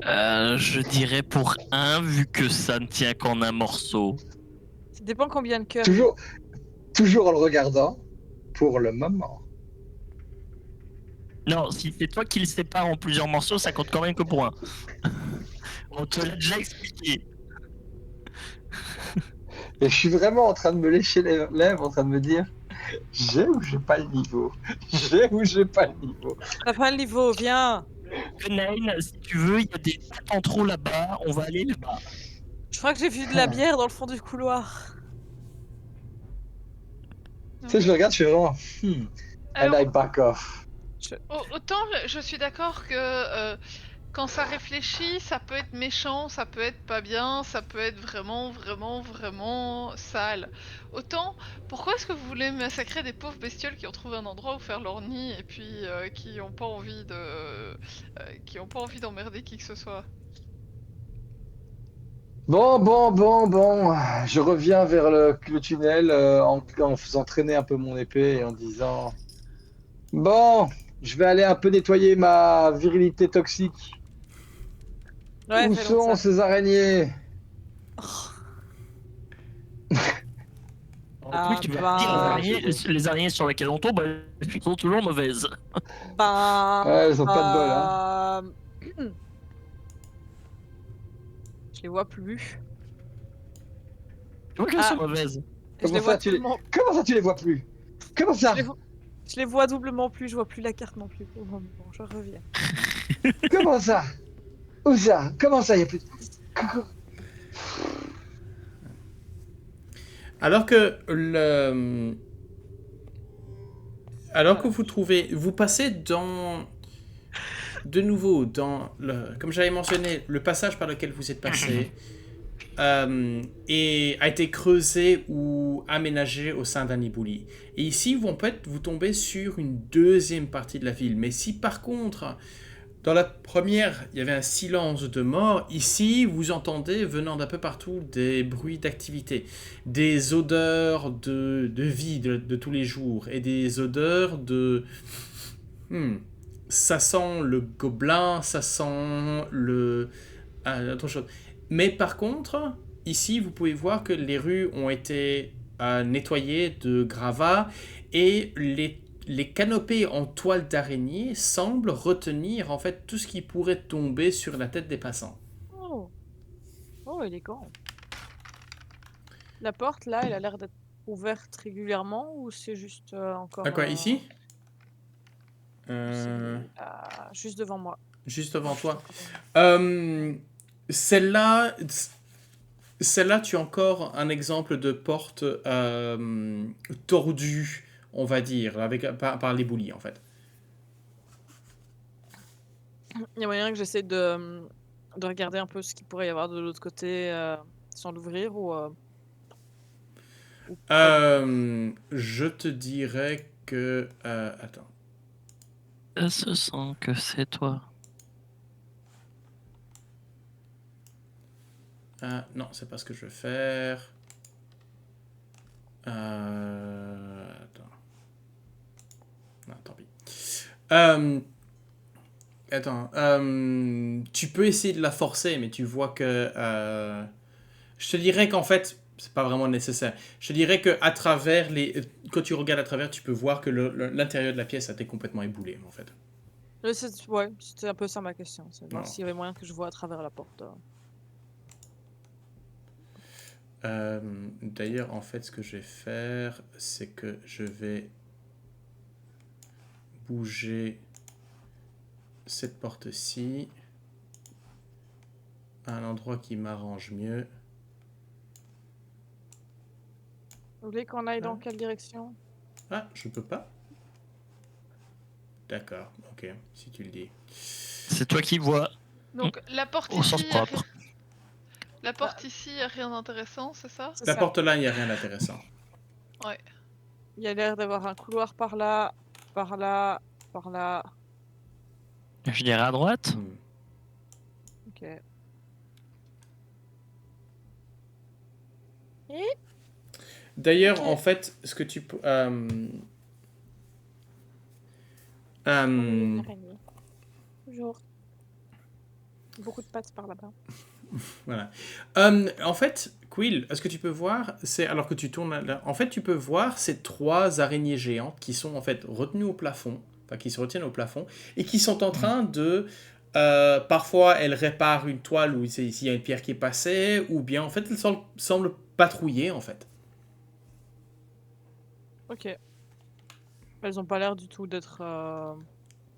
Je dirais pour un, vu que ça ne tient qu'en un morceau. Ça dépend combien de cœurs. Toujours en le regardant, pour le moment. Non, si c'est toi qui le sépare en plusieurs morceaux, ça compte quand même que pour un. On te l'a déjà expliqué. Et je suis vraiment en train de me lécher les lèvres, en train de me dire j'ai ou j'ai pas le niveau? J'ai ou j'ai pas le niveau? T'as pas le niveau, viens. Nain, si tu veux, il y a des têtes en trop là-bas, on va aller là-bas. Je crois que j'ai vu de la bière dans le fond du couloir. Tu sais, je le regarde, je fais vraiment. And Alors, I back off. autant je suis d'accord que quand ça réfléchit, ça peut être méchant, ça peut être pas bien, ça peut être vraiment, vraiment, vraiment sale. Autant, pourquoi est-ce que vous voulez massacrer des pauvres bestioles qui ont trouvé un endroit où faire leur nid et puis qui ont pas envie qui ont pas envie d'emmerder qui que ce soit? Bon. Je reviens vers le tunnel en faisant traîner un peu mon épée et en disant bon, je vais aller un peu nettoyer ma virilité toxique. Ouais, Où fais donc sont ça. ces araignées? Oui, tu vas dire Ben, les araignées sur lesquelles on tombe, elles sont toujours mauvaises. ben, Ouais, elles ont pas de bol, hein. Je les vois plus. Tu vois qu'elles Ah, sont mauvaises. je les vois doublement. Comment ça tu les vois plus? Comment ça? Je les vois doublement plus. Je vois plus la carte non plus pour le moment. Je reviens. Comment ça? Où ça? Comment ça? Y a plus. Alors que le... Alors que vous passez dans, de nouveau, dans le, comme j'avais mentionné, le passage par lequel vous êtes passé et a été creusé ou aménagé au sein d'un éboulis. Et ici, vous tombez sur une deuxième partie de la ville. Mais si par contre, dans la première, il y avait un silence de mort, ici, vous entendez, venant d'un peu partout, des bruits d'activité, des odeurs de vie de tous les jours, et des odeurs de... ça sent le gobelin, ça sent le... autre chose. Mais par contre, ici, vous pouvez voir que les rues ont été nettoyées de gravats, et les canopées en toile d'araignée semblent retenir en fait tout ce qui pourrait tomber sur la tête des passants. Oh, oh, élégant. La porte là, elle a l'air d'être ouverte régulièrement ou c'est juste encore. À quoi, ici Juste devant moi. Juste devant toi. Celle-là, tu as encore un exemple de porte tordue, on va dire, par l'éboulis en fait. Il y a moyen que j'essaie de regarder un peu ce qu'il pourrait y avoir de l'autre côté sans l'ouvrir ou Je te dirais que... attends. Ça se sent que c'est toi. Non, c'est pas ce que je veux faire. Attends. Non, tant pis. Attends. Tu peux essayer de la forcer, mais tu vois que... je te dirais qu'en fait, c'est pas vraiment nécessaire. Je te dirais que à travers quand tu regardes à travers, tu peux voir que l'intérieur de la pièce a été complètement éboulé, en fait. Ouais, c'était un peu ça ma question. C'est voir Non. s'il y avait moyen que je vois à travers la porte. D'ailleurs, en fait, ce que je vais faire, c'est que je vais bouger cette porte-ci à un endroit qui m'arrange mieux. Vous voulez qu'on aille dans quelle direction? Ah, je peux pas. D'accord, ok, si tu le dis. C'est toi qui vois. Donc la porte Au sens ici, propre. la porte ici, y a rien d'intéressant, c'est ça? C'est La ça. porte là, il n'y a rien d'intéressant. Ouais. Il y a l'air d'avoir un couloir par là, par là, par là. Je dirais à droite. Ok. D'ailleurs, Ok. en fait, ce que tu peux... Une araignée. Toujours. Beaucoup de pattes par là-bas. voilà. En fait, Quill, ce que tu peux voir, c'est alors que tu tournes là, en fait, tu peux voir ces 3 araignées géantes qui sont en fait retenues au plafond, enfin qui se retiennent au plafond, et qui sont en train de... parfois, elles réparent une toile où il y a une pierre qui est passée, ou bien en fait, elles semblent patrouiller en fait. Ok. Elles ont pas l'air du tout d'être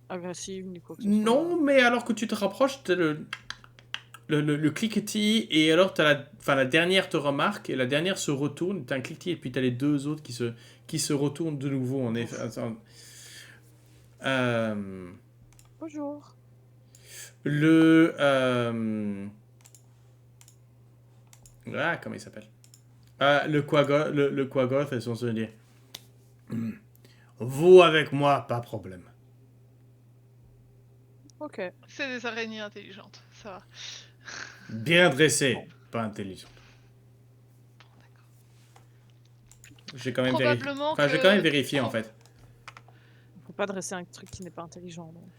agressives ni quoi que ce soit. Non, mais alors que tu te rapproches, le cliquetis, et alors la dernière te remarque, et la dernière se retourne, t'as un cliquetis, et puis t'as les deux autres qui se retournent de nouveau, en effet. Attends. Bonjour. Comment il s'appelle? Le Quagoth et son souvenir. Vous avec moi, pas problème. Ok. C'est des araignées intelligentes, ça va. Bien dressé, pas intelligent. J'ai quand même vérifié. Probablement Enfin, j'ai que- quand même vérifié en fait. On peut pas dresser un truc qui n'est pas intelligent. Donc.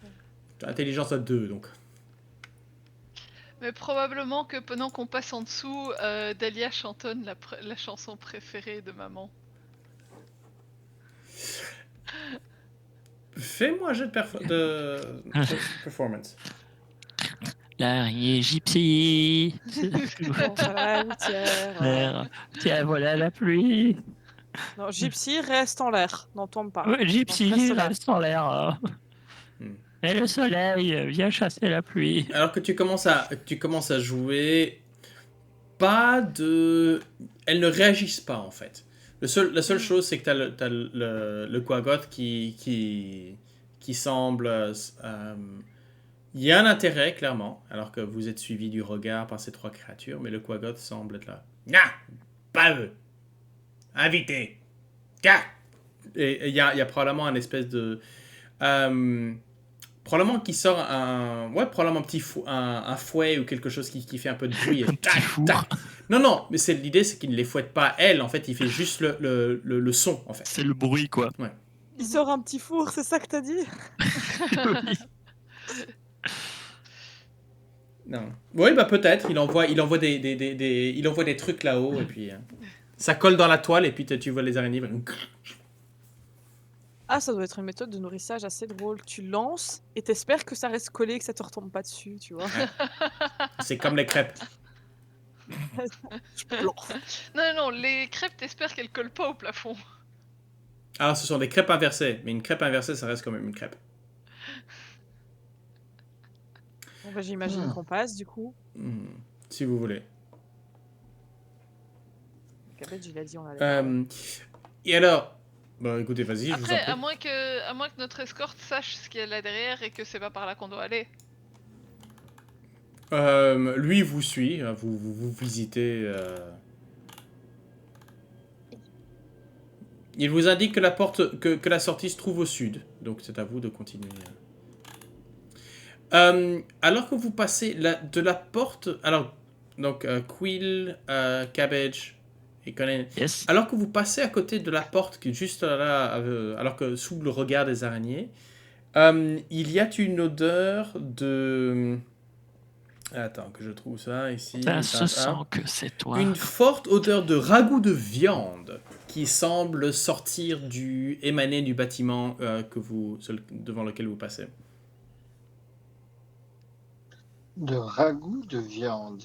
Intelligence à 2, donc. Mais probablement que pendant qu'on passe en dessous, Dahlia chantonne la chanson préférée de maman. Fais-moi un jet de performance. L'araignée gypsy. Bon, voilà, la litière, Tiens, voilà la pluie. Non, Gypsy reste en l'air, n'en tombe pas. Ouais, gypsy Donc, reste là. reste en l'air. Hein. Hmm. Et le soleil vient chasser la pluie. Alors que tu commences à jouer, elles ne réagissent pas en fait. La seule chose, c'est que t'as le Quagoth qui semble. Il y a un intérêt, clairement, alors que vous êtes suivi du regard par ces trois créatures, mais le Quagoth semble être là. Ah, pas eux. Invité. Ah. Et il y a probablement un espèce de. Probablement qui sort probablement un fouet ou quelque chose qui fait un peu de bruit. Et Un petit four. Non, mais l'idée, c'est qu'il ne les fouette pas elles, en fait, il fait juste le son, en fait. C'est le bruit, quoi. Il sort un petit four, c'est ça que t'as dit? Oui. Non. Oui, bah peut-être, il envoie des trucs là-haut, et puis ça colle dans la toile, et puis tu vois les araignées. Ah, ça doit être une méthode de nourrissage assez drôle. Tu lances et t'espères que ça reste collé, que ça te retombe pas dessus, tu vois. C'est comme les crêpes. Non, les crêpes, t'espères qu'elles collent pas au plafond. Ah, ce sont des crêpes inversées, mais une crêpe inversée, ça reste quand même une crêpe. Bon, bah, j'imagine qu'on passe, du coup. Si vous voulez. Cabbage, il a dit on allait. Et alors, bah écoutez, vas-y, je vous en Après, prie. à moins que notre escorte sache ce qu'il y a là derrière et que c'est pas par là qu'on doit aller. Lui vous suit, vous visitez. Il vous indique que la porte, que la sortie se trouve au sud, donc c'est à vous de continuer. Alors que vous passez de la porte, alors donc Quill, Cabbage et Conan. Yes. Alors que vous passez à côté de la porte qui est juste là, alors que sous le regard des araignées, il y a une odeur de. Attends, que je trouve ça ici. Ça se sent que c'est toi. Une forte odeur de ragoût de viande qui semble émaner du bâtiment devant lequel vous passez. De ragoût de viande.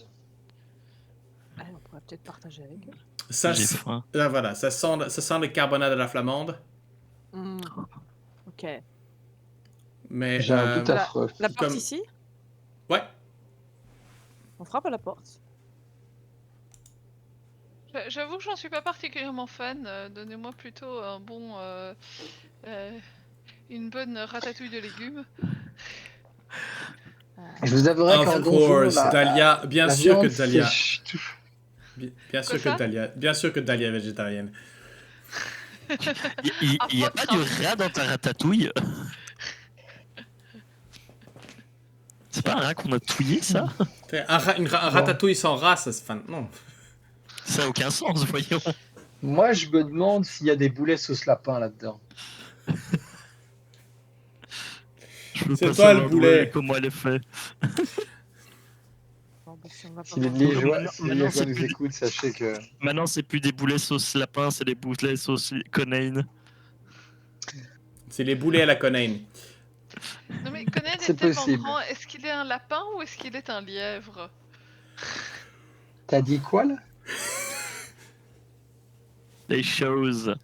Ah, on pourrait peut-être partager avec eux. J'ai faim. Voilà, ça sent le carbonade à la flamande. Ok. Mais J'ai un doute affreux. La porte Comme- ici? ouais, On frappe à la porte. J'avoue que j'en suis pas particulièrement fan. Donnez-moi plutôt une bonne ratatouille de légumes. Je vous avouerai qu'en of donjon, course, la- Dahlia, bien la sûr que viande, Dahlia, c'est- bien sûr Quoi que Dahlia, bien sûr que Dahlia est végétarienne. Il y a pas du rat dans ta ratatouille? C'est pas un rat qu'on a touillé, ça? Un ratatouille sans rat, ça se fait. Non. Ça a aucun sens, voyons. Moi, je me demande s'il y a des boulets sauce lapin là-dedans. Je veux C'est pas toi le savoir boulet. comment elle est faite. Bon, bah, si on va pas Si les voir- Liégeois Maintenant, c'est nous plus- écoutent, sachez que Maintenant, c'est plus des boulets sauce lapin, c'est des boulets sauce Conain. C'est les boulets à la Conain. Non mais Conan est C'est tellement possible. grand. Est-ce qu'il est un lapin ou est-ce qu'il est un lièvre? t'as dit quoi là? Les choses.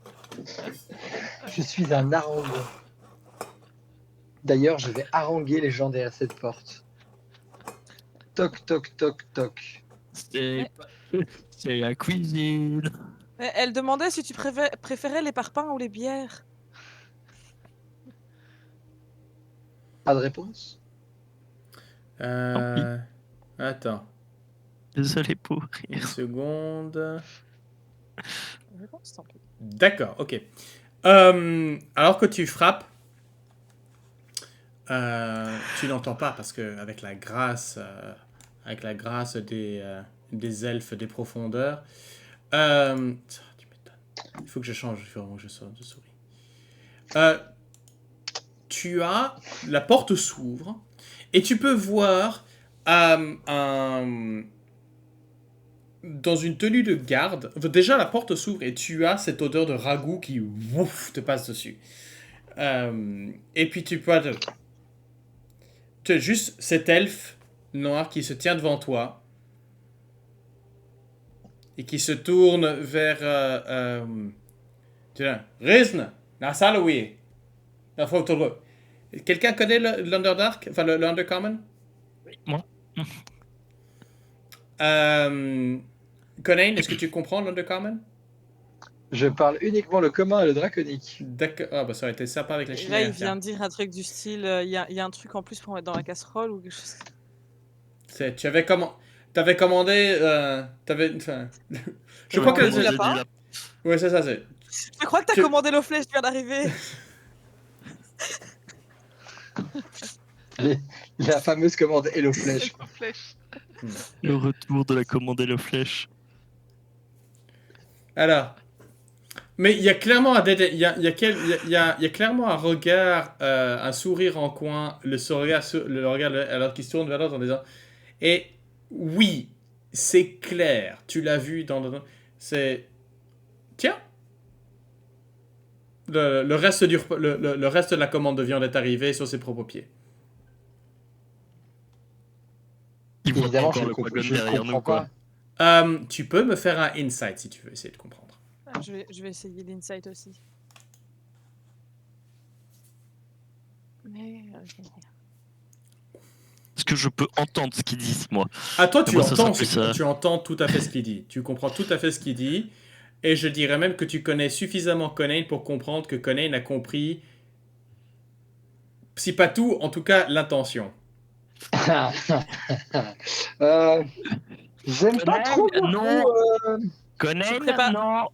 Je suis un harangueur. D'ailleurs, je vais haranguer les gens derrière cette porte. toc, toc, toc, toc. C'est la cuisine. Elle demandait si tu préférais les parpaings ou les bières. Pas de réponse? Attends, Désolé pour une rire. seconde. Réponse, tant pis. D'accord, ok. Alors que tu frappes, tu n'entends pas parce que avec la grâce des elfes des profondeurs, tu m'étonnes. Il faut que je change, il faut vraiment que je sorte de souris. La porte s'ouvre et tu peux voir dans une tenue de garde. Déjà la porte s'ouvre et tu as cette odeur de ragoût qui te passe dessus. Et puis tu as juste cet elfe noir qui se tient devant toi et qui se tourne vers Rizn, Nasaloui. Quelqu'un connaît l'Underdark, enfin le Undercommon? Oui, moi. Conan, est-ce que tu comprends l'Undercommon? Je parle uniquement le commun et le draconique. D'accord. Ah bah ça aurait été sympa avec la Et là, chimère. il vient de dire un truc du style il y a un truc en plus pour mettre dans la casserole ou quelque chose. Tu avais t'avais commandé. Je crois que. Tu l'as pas? Ouais, c'est ça, c'est. Je crois que t'as commandé l'eau flèche, je viens d'arriver. La fameuse commande Hello Flèche. Flèche. Le retour de la commande et le flèche. Alors. Mais il y a clairement il y a clairement un regard, un sourire en coin, le regard alors qu'il se tourne vers l'autre en disant. Et oui, c'est clair, tu l'as vu c'est. Tiens! Le reste le reste de la commande de viande est arrivé sur ses propres pieds. Il voit Évidemment, encore je le comprends, wagon je derrière nous, comprends quoi. pas. Tu peux me faire un insight si tu veux essayer de comprendre. Je vais essayer l'insight aussi. Mais Est-ce que je peux entendre ce qu'ils disent, moi? Ah, toi, tu moi, ça entends, sera plus, tu entends tout à fait ce qu'il dit. Tu comprends tout à fait ce qu'il dit. Et je dirais même que tu connais suffisamment Conan pour comprendre que Conan a compris, si pas tout, en tout cas l'intention. J'aime pas trop beaucoup, Non. Je Conan, prépare- non.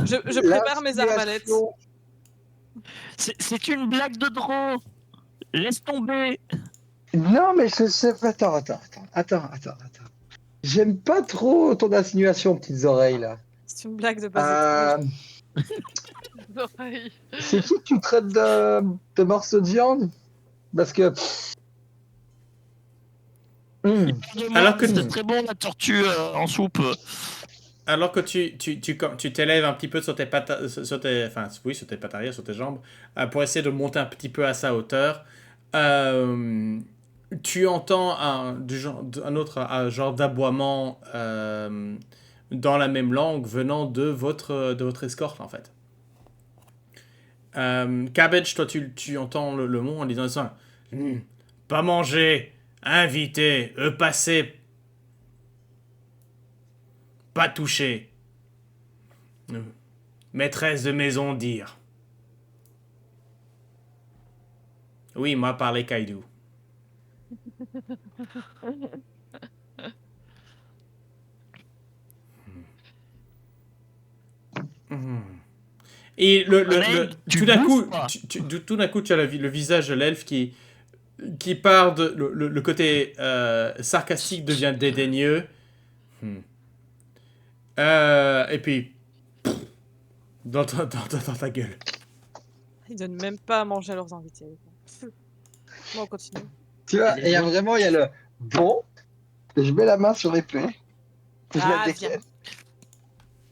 je prépare mes arbalètes. l'insinuation. C'est une blague de drôle. Laisse tomber. Non, mais je sais pas. Attends. J'aime pas trop ton insinuation, petites oreilles là. C'est une blague de base. Oreilles. C'est qui que tu traites de morceaux de viande? Parce que. Alors que c'est très bon la tortue en soupe. Alors que tu t'élèves un petit peu sur tes pattes, sur tes pattes arrière, sur tes jambes, pour essayer de monter un petit peu à sa hauteur, tu entends un autre genre d'aboiement dans la même langue venant de votre escorte, en fait. Cabbage, toi, tu entends le mot en disant ça. Pas manger, inviter, passer. Pas toucher. Maîtresse de maison dire. Oui, moi parler Kaido. Et tout d'un coup, tu as le visage de l'elfe qui part de le côté sarcastique devient dédaigneux. Et puis dans ta gueule. Ils donnent même pas à manger à leurs invités. Bon, on continue. Tu vois, il y a le bon. Je mets la main sur l'épée. Je la décaisse.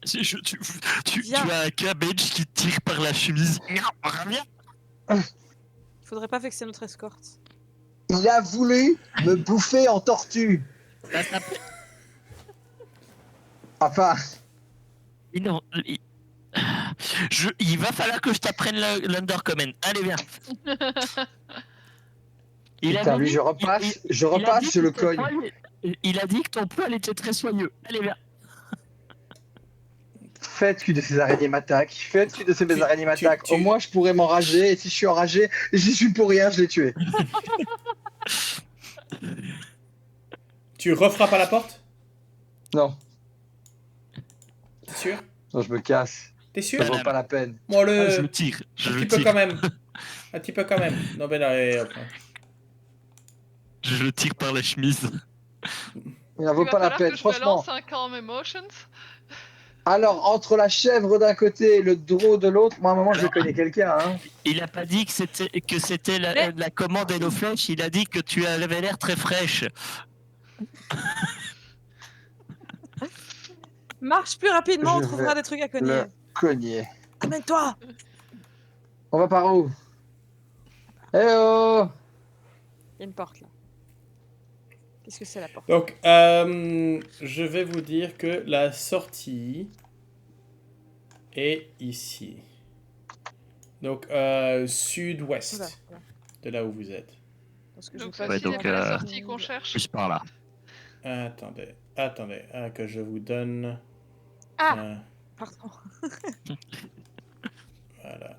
Tu as un cabbage qui tire par la chemise. Il faudrait pas vexer notre escorte. Il a voulu me bouffer en tortue. Enfin. Non, il va falloir que je t'apprenne l'Undercommon. Allez, viens. Il Putain, avait lui, dit- je repasse, je il a repasse, dit je le que ton cogne. poil- Il a dit que ton poil était très soigneux. Allez, viens. Faites qu'une de ces araignées m'attaque. Faites qu'une de ces Tu- araignées m'attaque. tu- Au moins, je pourrais m'enrager. Et si je suis enragé, j'y suis pour rien, je l'ai tué. Tu refrappes à la porte? Non, T'es sûr? non, je me casse. T'es Ça sûr? vaut Madame. pas la peine. Moi, Ah, je le... le tire. Je Un le petit peu tire. quand même. Un petit peu quand même. Non, mais là, hop. Je le tire par la chemise. Il n'en Il vaut va pas la falloir peine, que je me franchement. lance un Calm Emotions. Alors, entre la chèvre d'un côté et le drôle de l'autre, moi, à un moment, je vais Alors- cogner quelqu'un. Hein. Il a pas dit que c'était Mais- la commande Hello Flèche. Il a dit que tu avais l'air très fraîche. Marche plus rapidement, on Je trouvera vais des trucs à cogner. Le cogner. Amène-toi. On va par où? Eh oh! Il y a une porte là. Qu'est-ce que c'est la porte? Donc, je vais vous dire que la sortie est ici. Donc, Oula, sud-ouest oula. de là où vous êtes. Parce que Donc j'ai pas Ouais, ceci vu n'est donc, pas la euh, sortie qu'on cherche. Plus par là. Attendez, que je vous donne... Ah euh, Pardon. voilà.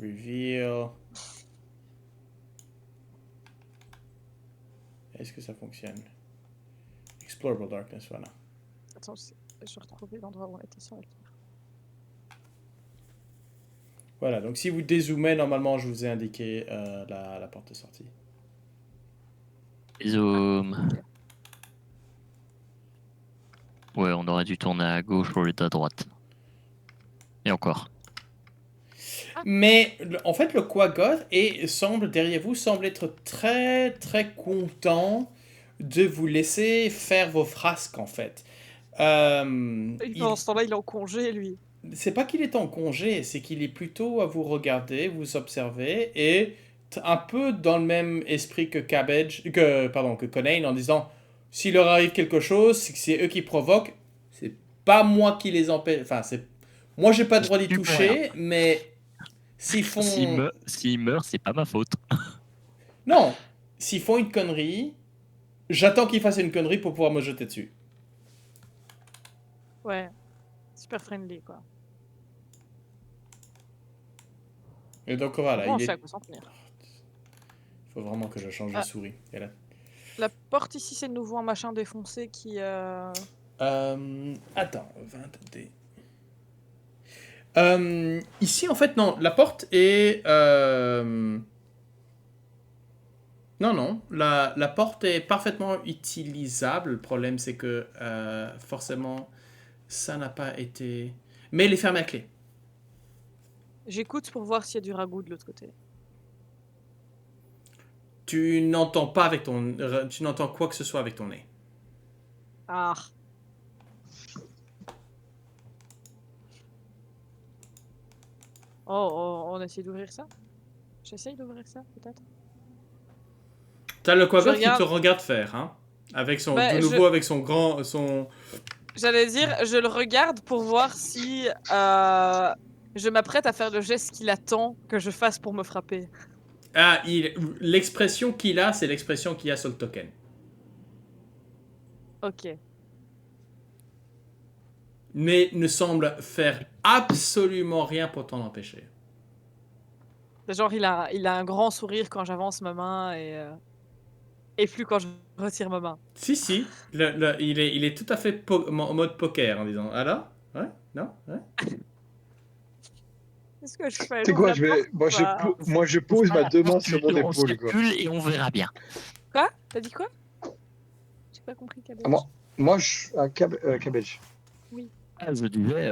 Reveal. Est-ce que ça fonctionne? Explorable Darkness, voilà. Attends, je vais retrouver l'endroit où on était sur la carte. Voilà, donc si vous dézoomez, normalement, je vous ai indiqué la porte de sortie. Zoom. Ouais, on aurait dû tourner à gauche au lieu de à droite. Et encore. Mais en fait, le Quaggoth derrière vous semble être très très content de vous laisser faire vos frasques en fait. Pendant ce temps-là, il est en congé, lui. C'est pas qu'il est en congé, c'est qu'il est plutôt à vous regarder, vous observer et un peu dans le même esprit que que Conain en disant s'il leur arrive quelque chose, c'est que c'est eux qui provoquent, c'est pas moi qui les empêche, enfin c'est moi j'ai pas le droit d'y Tu peux toucher, mais s'ils font S'il meurt, c'est pas ma faute. non, s'ils font une connerie, j'attends qu'ils fassent une connerie pour pouvoir me jeter dessus. Ouais. Super friendly, quoi. Et donc voilà, Bon, on il sait est à quoi s'en tenir. faut vraiment que je change de Ah. souris. Et là. La porte ici, c'est de nouveau un machin défoncé qui... Attends, 20D. Ici, en fait, non. La porte est... Non. La porte est parfaitement utilisable. Le problème, c'est que forcément, ça n'a pas été... Mais elle est fermée à clé. J'écoute pour voir s'il y a du ragoût de l'autre côté. Tu n'entends pas avec ton... Tu n'entends quoi que ce soit avec ton nez. Ah. Oh, on essaie d'ouvrir ça? J'essaye d'ouvrir ça, peut-être? T'as le Quaggoth Je qui regarde. te regarde faire, hein. Avec son... Bah, de nouveau, avec son grand... Son... J'allais dire, je le regarde pour voir si je m'apprête à faire le geste qu'il attend que je fasse pour me frapper. Ah, l'expression qu'il a, c'est l'expression qu'il y a sur le token. Ok. Mais ne semble faire absolument rien pour t'en empêcher. Genre, il a un grand sourire quand j'avance ma main et plus quand je retire ma main. Si. Il est tout à fait en mode poker en disant ah là? Ouais? Non? Ouais? Qu'est-ce que je fais? C'est quoi, J'ouvre la porte ou pas moi, je pose ma deux mains sur mon On épaule, quoi. circule et on verra bien. Quoi? T'as dit quoi? J'ai pas compris, Cabbage. Ah, moi, je... cabbage. Ah, je disais,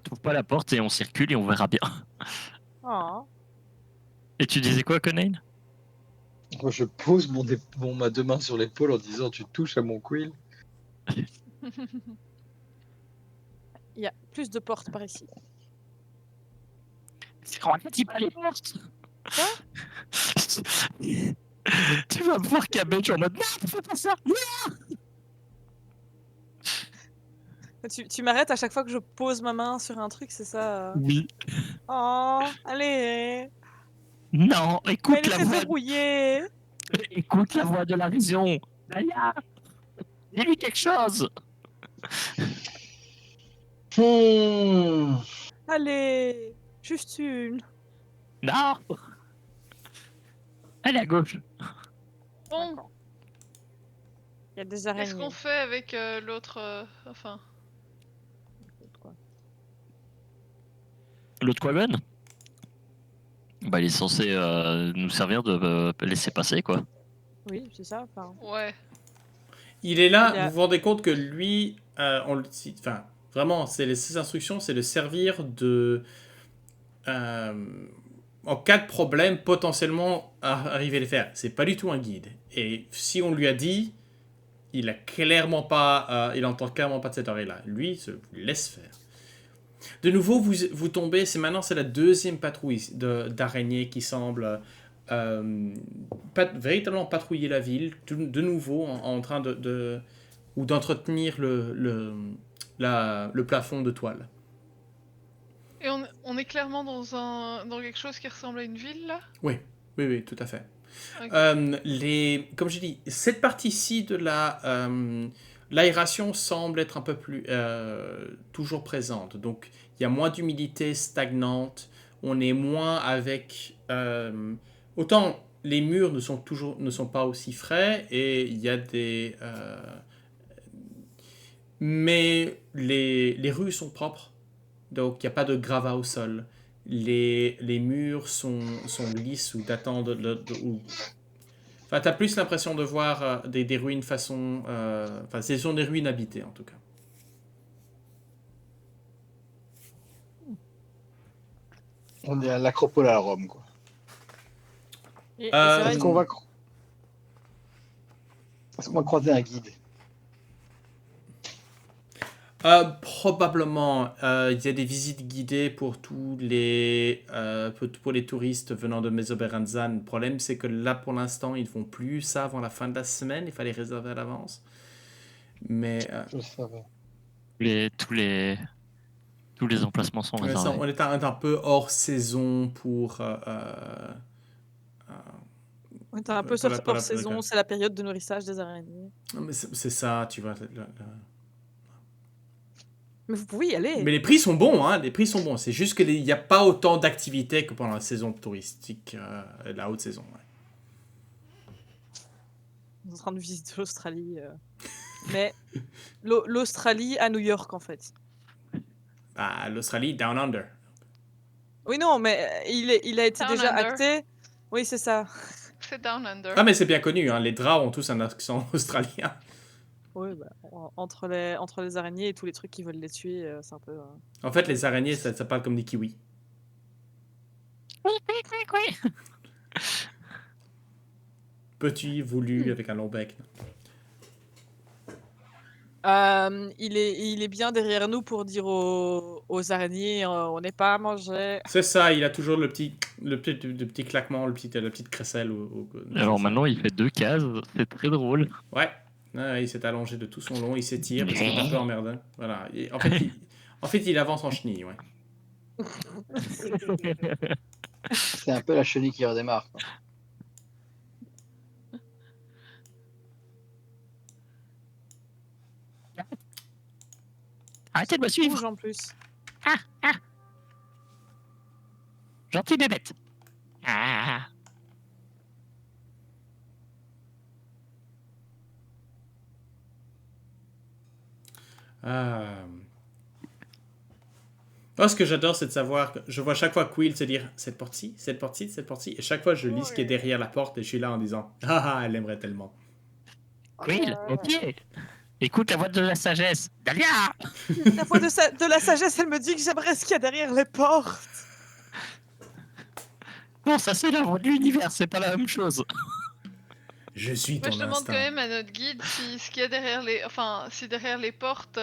t'ouvres pas la porte et on circule et on verra bien. Oh. Et tu disais quoi, Conain? Moi, je pose ma deux mains sur l'épaule en disant tu touches à mon quill. Il y a plus de portes par ici. C'est quand même pas les portes. Tu vas me voir Cabbage en mode non, fais pas ça. Tu m'arrêtes à chaque fois que je pose ma main sur un truc, c'est ça? Oui. Oh, allez! Non, Mais écoute elle la était voix, verrouillée. écoute la voix de la raison. Dahlia, dis-lui quelque chose. Allez, juste une. Non, elle est à gauche. Bon, D'accord. Il y a des qu'est-ce araignées. qu'on fait avec l'autre enfin, Quoi. L'autre Quagon, bah il est censé nous servir de laisser passer quoi. Oui, c'est ça. Enfin, ouais. Il est là, Il a- vous vous rendez compte que lui, enfin, vraiment, ses instructions, c'est de servir de. euh, en cas de problème, potentiellement arriver à les faire. C'est pas du tout un guide. Et si on lui a dit, il a clairement pas, il entend clairement pas de cette oreille-là. Lui, se laisse faire. De nouveau, vous tombez, c'est la deuxième patrouille d'araignées qui semble véritablement patrouiller la ville, de nouveau en train ou d'entretenir le plafond de toile. Et on est clairement dans quelque chose qui ressemble à une ville là. Oui, oui, oui, tout à fait. Ok. Comme j'ai dit, cette partie-ci de l'aération semble être un peu plus toujours présente. Donc, il y a moins d'humidité stagnante. On est moins avec. Autant les murs ne sont pas aussi frais et il y a des. Mais les rues sont propres. Donc, il n'y a pas de gravats au sol. Les murs sont lisses ou datant Enfin, t'as plus l'impression de voir des ruines façon. Enfin, ce sont des ruines habitées en tout cas. On est à l'acropole à Rome, quoi. et Euh, c'est vrai, Est-ce qu'on va... Est-ce qu'on va croiser un guide? Probablement, il y a des visites guidées pour pour les touristes venant de Mesoberranzan. Le problème, c'est que là, pour l'instant, ils ne font plus ça avant la fin de la semaine. Il fallait réserver à l'avance. Mais Je savais. Tous les emplacements sont réservés. on est un peu hors saison pour. on est un peu pour la- pour hors la- saison, c'est la période de nourrissage des araignées. Mais c'est ça, tu vois. Mais vous pouvez y aller. Mais les prix sont bons, hein. Les prix sont bons. C'est juste qu'il n'y a pas autant d'activités que pendant la saison touristique, la haute saison. Ouais. On est en train de visiter l'Australie. Mais l'Australie à New York, en fait. Ah, l'Australie, Down Under. Oui, non, mais il a été Down déjà Under. acté. Oui, c'est ça. C'est Down Under. Ah, mais c'est bien connu, hein. Les draps ont tous un accent australien. Oui, bah, entre les araignées et tous les trucs qui veulent les tuer, c'est un peu. En fait, les araignées, ça parle comme des kiwis. Petit, voulu, avec un long bec. Il est bien derrière nous pour dire aux araignées on n'est pas à manger. C'est ça, il a toujours le petit claquement, la petite crécelle. Alors c'est ça. maintenant, il fait 2 cases, c'est très drôle. Ouais. Ouais, il s'est allongé de tout son long, il s'étire parce qu'il est un peu emmerdant. Voilà. En fait, il avance en chenille, ouais. C'est un peu la chenille qui redémarre, quoi. Arrêtez de me suivre, Bouge en plus. gentil bébête. Ah. Ah. Moi, ce que j'adore, c'est de savoir que je vois chaque fois Quill se dire cette porte-ci, cette porte-ci, cette porte-ci, et chaque fois je lis ce qui est derrière la porte et je suis là en disant ah, elle aimerait tellement. Quill, au pied. Écoute la voix de la sagesse. Dahlia. La voix de la sagesse, elle me dit que j'aimerais ce qu'il y a derrière les portes. Non, ça c'est la voix de l'univers, c'est pas la même chose. Je suis Moi, ton je demande instinct. quand même à notre guide si ce qu'il y a derrière les, enfin, si derrière les portes,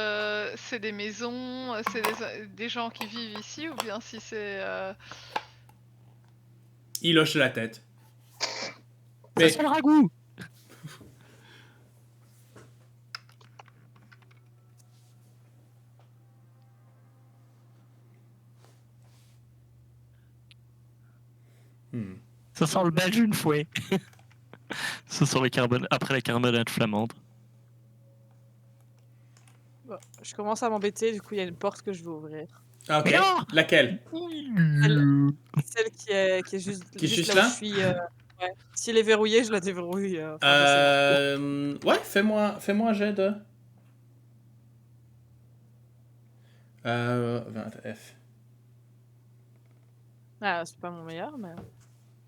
c'est des maisons, c'est des gens qui vivent ici, ou bien si c'est. Il hoche la tête. Ça Mais sent le ragoût. Ça sent le belge une fouet. Ça sent les après la carbonate flamande. Bon, je commence à m'embêter, du coup, il y a une porte que je vais ouvrir. Ah, ok. Mais non Laquelle? Celle qui est juste, Qui est juste là là où je suis. Ouais. Si elle est verrouillée, je la déverrouille. Enfin, j'essaie. Ouais, fais-moi un jet de... 20F. Ah, c'est pas mon meilleur, mais.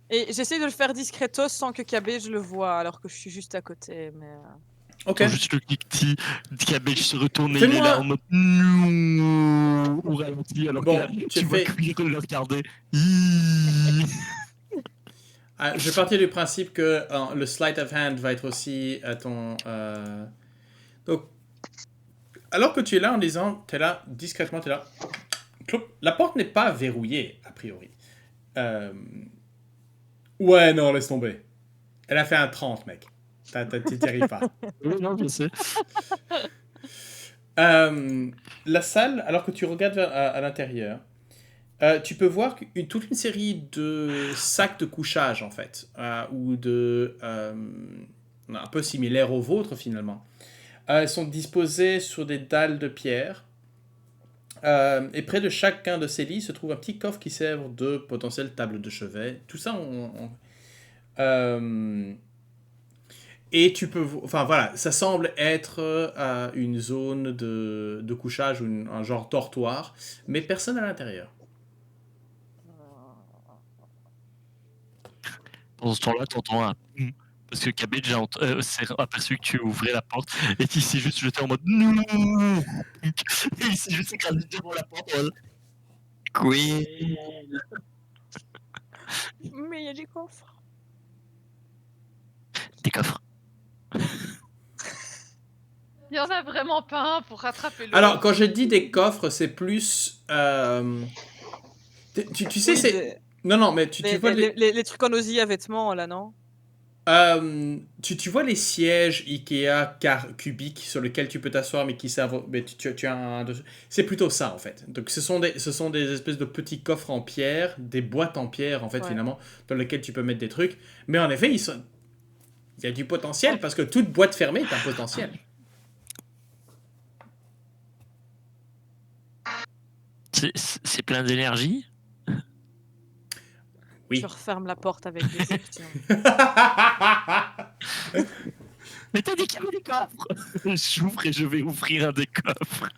Et j'essaie de le faire discretos sans que KB je le vois, alors que je suis juste à côté. Mais Ok. Quand juste le cliquetis, Cabbage se retourne et il est Fais-moi- là en mode non au ralenti alors Bon, que tu tu vois fais- Cuir le regarder. Je vais partir du principe que le sleight of hand va être aussi ton... Donc, alors que tu es là en disant, tu es là, discrètement, tu es là. Clop. La porte n'est pas verrouillée, a priori. Ouais, non, laisse tomber. Elle a fait un 30, mec. Tu n'y arrives pas. Oui, non, je sais. La salle, alors que tu regardes à l'intérieur, tu peux voir toute une série de sacs de couchage, en fait, ou de... un peu similaires aux vôtres, finalement. Elles sont disposées sur des dalles de pierre. Et près de chacun de ces lits se trouve un petit coffre qui sert de potentielle table de chevet. Tout ça, et tu peux... Enfin, voilà, ça semble être une zone de couchage ou un genre dortoir, mais personne à l'intérieur. Pendant ce temps-là, t'entends un parce que Cabbage s'est aperçu que tu ouvrais la porte et qu'il s'est juste jeté en mode non et il s'est juste écrasé devant la porte. Oui. Mais il y a des coffres. Des coffres. Il y en a vraiment pas un pour rattraper l'autre. Alors, quand je dis des coffres, c'est plus... tu sais, Oui, c'est... Non, mais tu vois les trucs en osier à vêtements, là, non? tu vois les sièges Ikea cubiques sur lesquels tu peux t'asseoir mais qui servent mais tu as c'est plutôt ça en fait. Donc ce sont des espèces de petits coffres en pierre, des boîtes en pierre en fait Ouais. finalement dans lesquelles tu peux mettre des trucs, mais en effet il y a du potentiel parce que toute boîte fermée est un potentiel. C'est plein d'énergie. Oui. Je referme la porte avec déception. Mais t'as dit qu'il y avait des coffres. J'ouvre et je vais ouvrir un des coffres.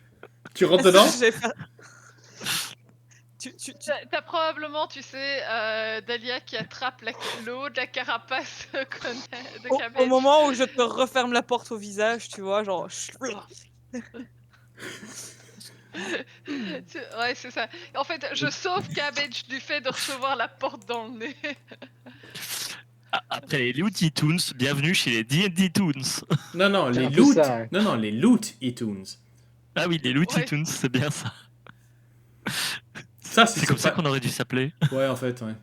Tu rentres dedans? Je vais faire- T'as probablement, tu sais, Dahlia qui attrape le haut de la carapace de Au Cabbage. moment où je te referme la porte au visage, tu vois, genre. Ouais, c'est ça. En fait, je sauve Cabbage du fait de recevoir la porte dans le nez. Après les Looney Tunes, bienvenue chez les D&D Toons. Non, C'est les un peu loot. ça, hein. Non, les loot e-toons. Ah oui, les Looney Ouais. Tunes, c'est bien ça. Ça C'est comme ça qu'on aurait dû s'appeler. Ouais, en fait, ouais.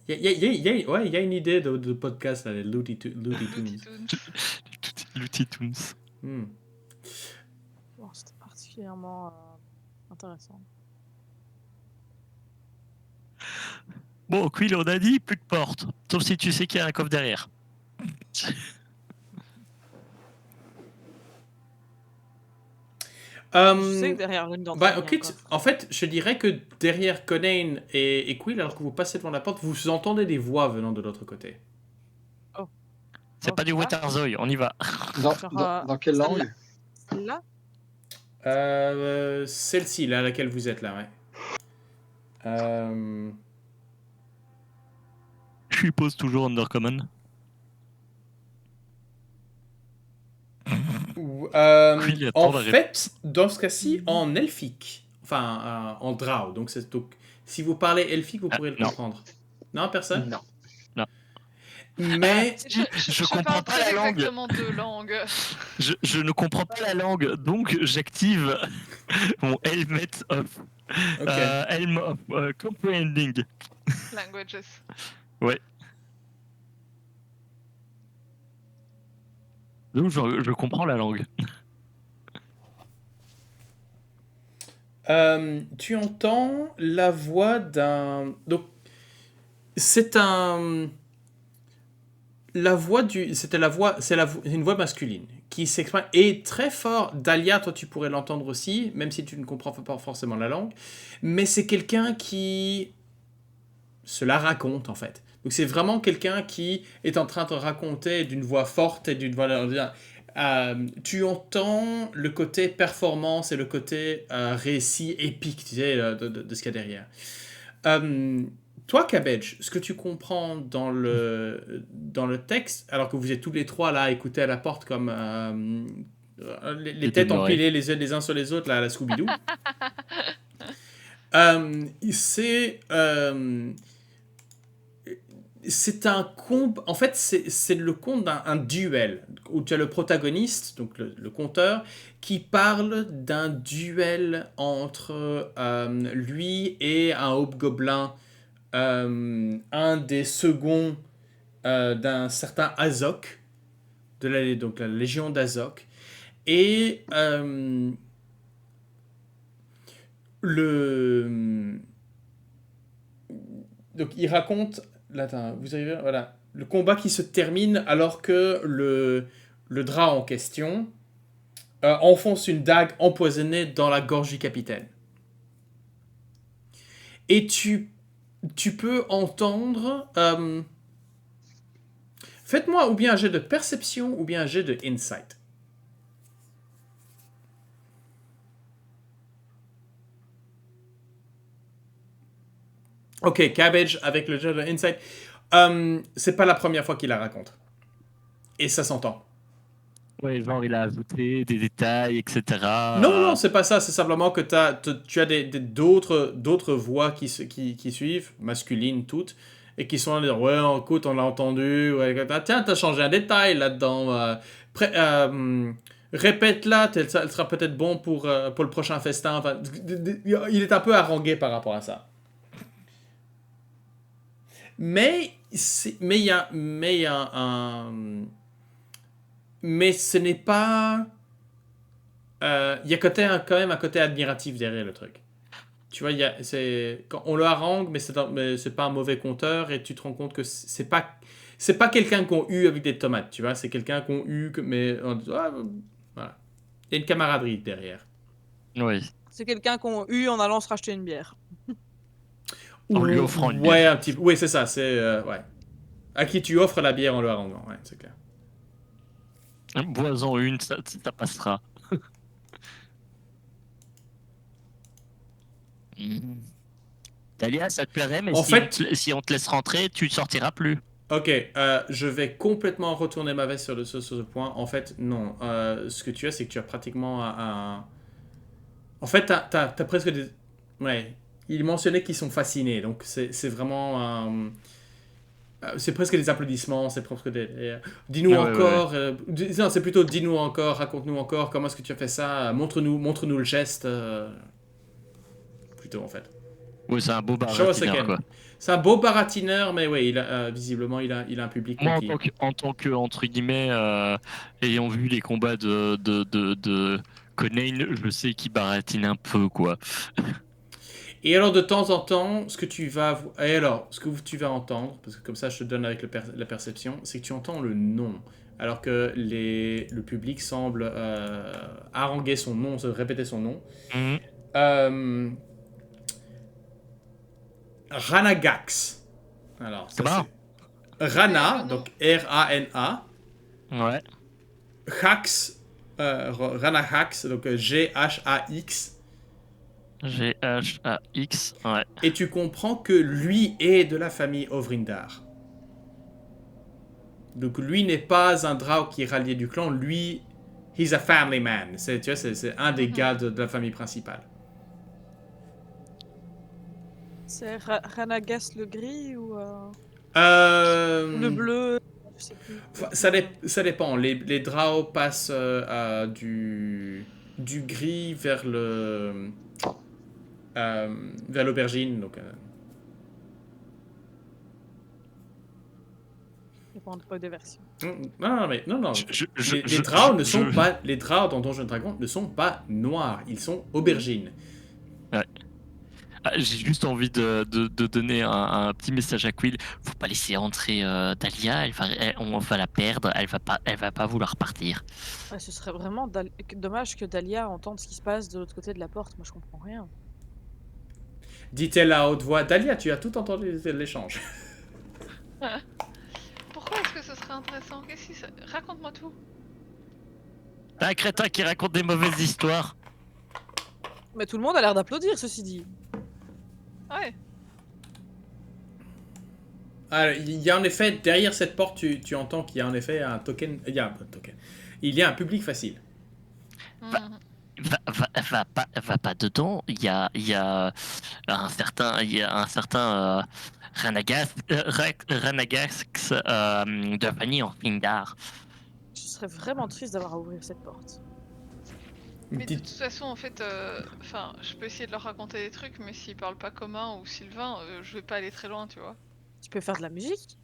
Il y a une idée de podcast, là, les Looney Tunes. Looney Tunes. Looney Tunes. Bon, c'était particulièrement intéressant. Bon, Quill, on a dit plus de porte. Sauf si tu sais qu'il y a un coffre derrière. Je sais que derrière l'une d'entre elles, il y a un Ok, coffre. en fait, je dirais que derrière Conan et Quill, alors que vous passez devant la porte, vous entendez des voix venant de l'autre côté. C'est pas du Waterzoy, on y va. Dans quelle langue? Celle-là? Celle-ci, là, à laquelle vous êtes là, ouais. Je suppose toujours Undercommon. Quill attend En la fait, dans ce cas-ci, en elfique. Enfin, en drow. Donc, si vous parlez elfique, vous pourrez le non. comprendre. Non, personne? Non. Mais... Je comprends parle pas très la langue. exactement deux langues. Je ne comprends pas la langue, donc j'active mon Helmet of, Ok. Helm of Comprehending. Languages. Ouais. Donc je comprends la langue. Tu entends la voix d'un... Donc, c'est un... La voix du... C'était la voix... une voix masculine qui s'exprime. Et très fort, Dahlia, toi tu pourrais l'entendre aussi, même si tu ne comprends pas forcément la langue. Mais c'est quelqu'un qui... se la raconte, en fait. Donc c'est vraiment quelqu'un qui est en train de raconter d'une voix forte et d'une voix... tu entends le côté performance et le côté récit épique, tu sais, de ce qu'il y a derrière. Toi, Cabbage, ce que tu comprends dans le texte, alors que vous êtes tous les trois là à écouter à la porte comme les têtes empilées les uns sur les autres, là, à la Scooby-Doo, c'est un conte. En fait, c'est le conte d'un duel où tu as le protagoniste, donc le conteur, qui parle d'un duel entre lui et un hobgoblin, un des seconds d'un certain Azok, donc la légion d'Azok, et donc il raconte. Là, vous arrivez, voilà, le combat qui se termine alors que le drap en question enfonce une dague empoisonnée dans la gorge du capitaine. Et tu peux entendre... Faites-moi ou bien un jet de perception ou bien un jet de insight. Ok, Cabbage avec le jet de insight. C'est pas la première fois qu'il la raconte. Et ça s'entend. Ouais, genre il a ajouté des détails, etc. Non, c'est pas ça. C'est simplement que tu as d'autres voix qui suivent, masculines toutes, et qui sont là, dire, ouais, écoute, on l'a entendu. Ouais, tiens, t'as changé un détail là-dedans. Répète-la, elle sera peut-être bon pour le prochain festin. Enfin, il est un peu harangué par rapport à ça. Mais ce n'est pas... Il y a quand même un côté admiratif derrière le truc. Tu vois, quand on le harangue, mais c'est pas un mauvais conteur, et tu te rends compte que c'est pas quelqu'un qu'on eu avec des tomates, tu vois, c'est quelqu'un qu'on eu, mais voilà. Il y a une camaraderie derrière. Oui. C'est quelqu'un qu'on eu en allant se racheter une bière. En lui offrant une Ouais, bière. un petit peu. Oui, c'est ça, c'est... ouais. À qui tu offres la bière en le haranguant, ouais, c'est clair. Bois-en une, ça passera. Dahlia, ça te plairait, mais En si on te laisse rentrer, tu ne sortiras plus. Ok, je vais complètement retourner ma veste sur ce point. En fait, non. Ce que tu as, c'est que tu as pratiquement un... En fait, t'as presque des... Ouais. Il mentionnait qu'ils sont fascinés, donc c'est vraiment... c'est presque des applaudissements, c'est presque des... dis-nous encore... non, c'est plutôt dis-nous encore, raconte-nous encore, comment est-ce que tu as fait ça, montre-nous le geste. Plutôt, en fait. Oui, c'est un beau baratineur, quoi. C'est un beau baratineur, mais oui, visiblement, il a un public. Moi, en tant que entre guillemets, ayant vu les combats de Conan, je sais qu'il baratine un peu, quoi. Et alors, de temps en temps, ce que tu vas entendre, parce que comme ça, je te donne avec la perception, c'est que tu entends le nom. Alors que le public semble haranguer son nom, se répéter son nom. Ranagax. Alors, ça c'est Rana, donc R-A-N-A. Ouais. Hax, Ranahax, donc G-H-A-X. G-H-A-X, ouais. Et tu comprends que lui est de la famille Ovrindar. Donc lui n'est pas un Drow qui est rallié du clan, lui, he's a family man. Tu vois, c'est un des gars de la famille principale. C'est Ranagas le gris ou le bleu, je sais plus. Ça dépend. Les Drow passent du gris vers l'aubergine. Donc, Il n'y a pas des versions. Non. Les Drow ne sont pas... Les Drow dans Donjons & Dragons ne sont pas noirs. Ils sont aubergines. Ah, j'ai juste envie de donner un petit message à Quill. Faut pas laisser entrer Dahlia, on va la perdre, elle va pas vouloir partir. Ouais, ce serait vraiment dommage que Dahlia entende ce qui se passe de l'autre côté de la porte. Moi, je comprends rien. Dit-elle à haute voix. Dahlia, tu as tout entendu l'échange. Pourquoi est-ce que ce serait intéressant? Qu'est-ce qui ça... Raconte-moi tout. T'as un crétin qui raconte des mauvaises histoires. Mais tout le monde a l'air d'applaudir, ceci dit. Ouais. Alors, il y a en effet, derrière cette porte, tu entends qu'il y a en effet un token. Il y a un token. Il y a un public facile. Bah, Mhm. Va pas dedans. Il y a un certain Renagax de Fanny en Fingard. Je serais vraiment triste d'avoir à ouvrir cette porte. Mais de Dites- toute façon, en fait, enfin, je peux essayer de leur raconter des trucs, mais s'ils parlent pas commun ou Sylvain, je vais pas aller très loin, tu vois. Tu peux faire de la musique?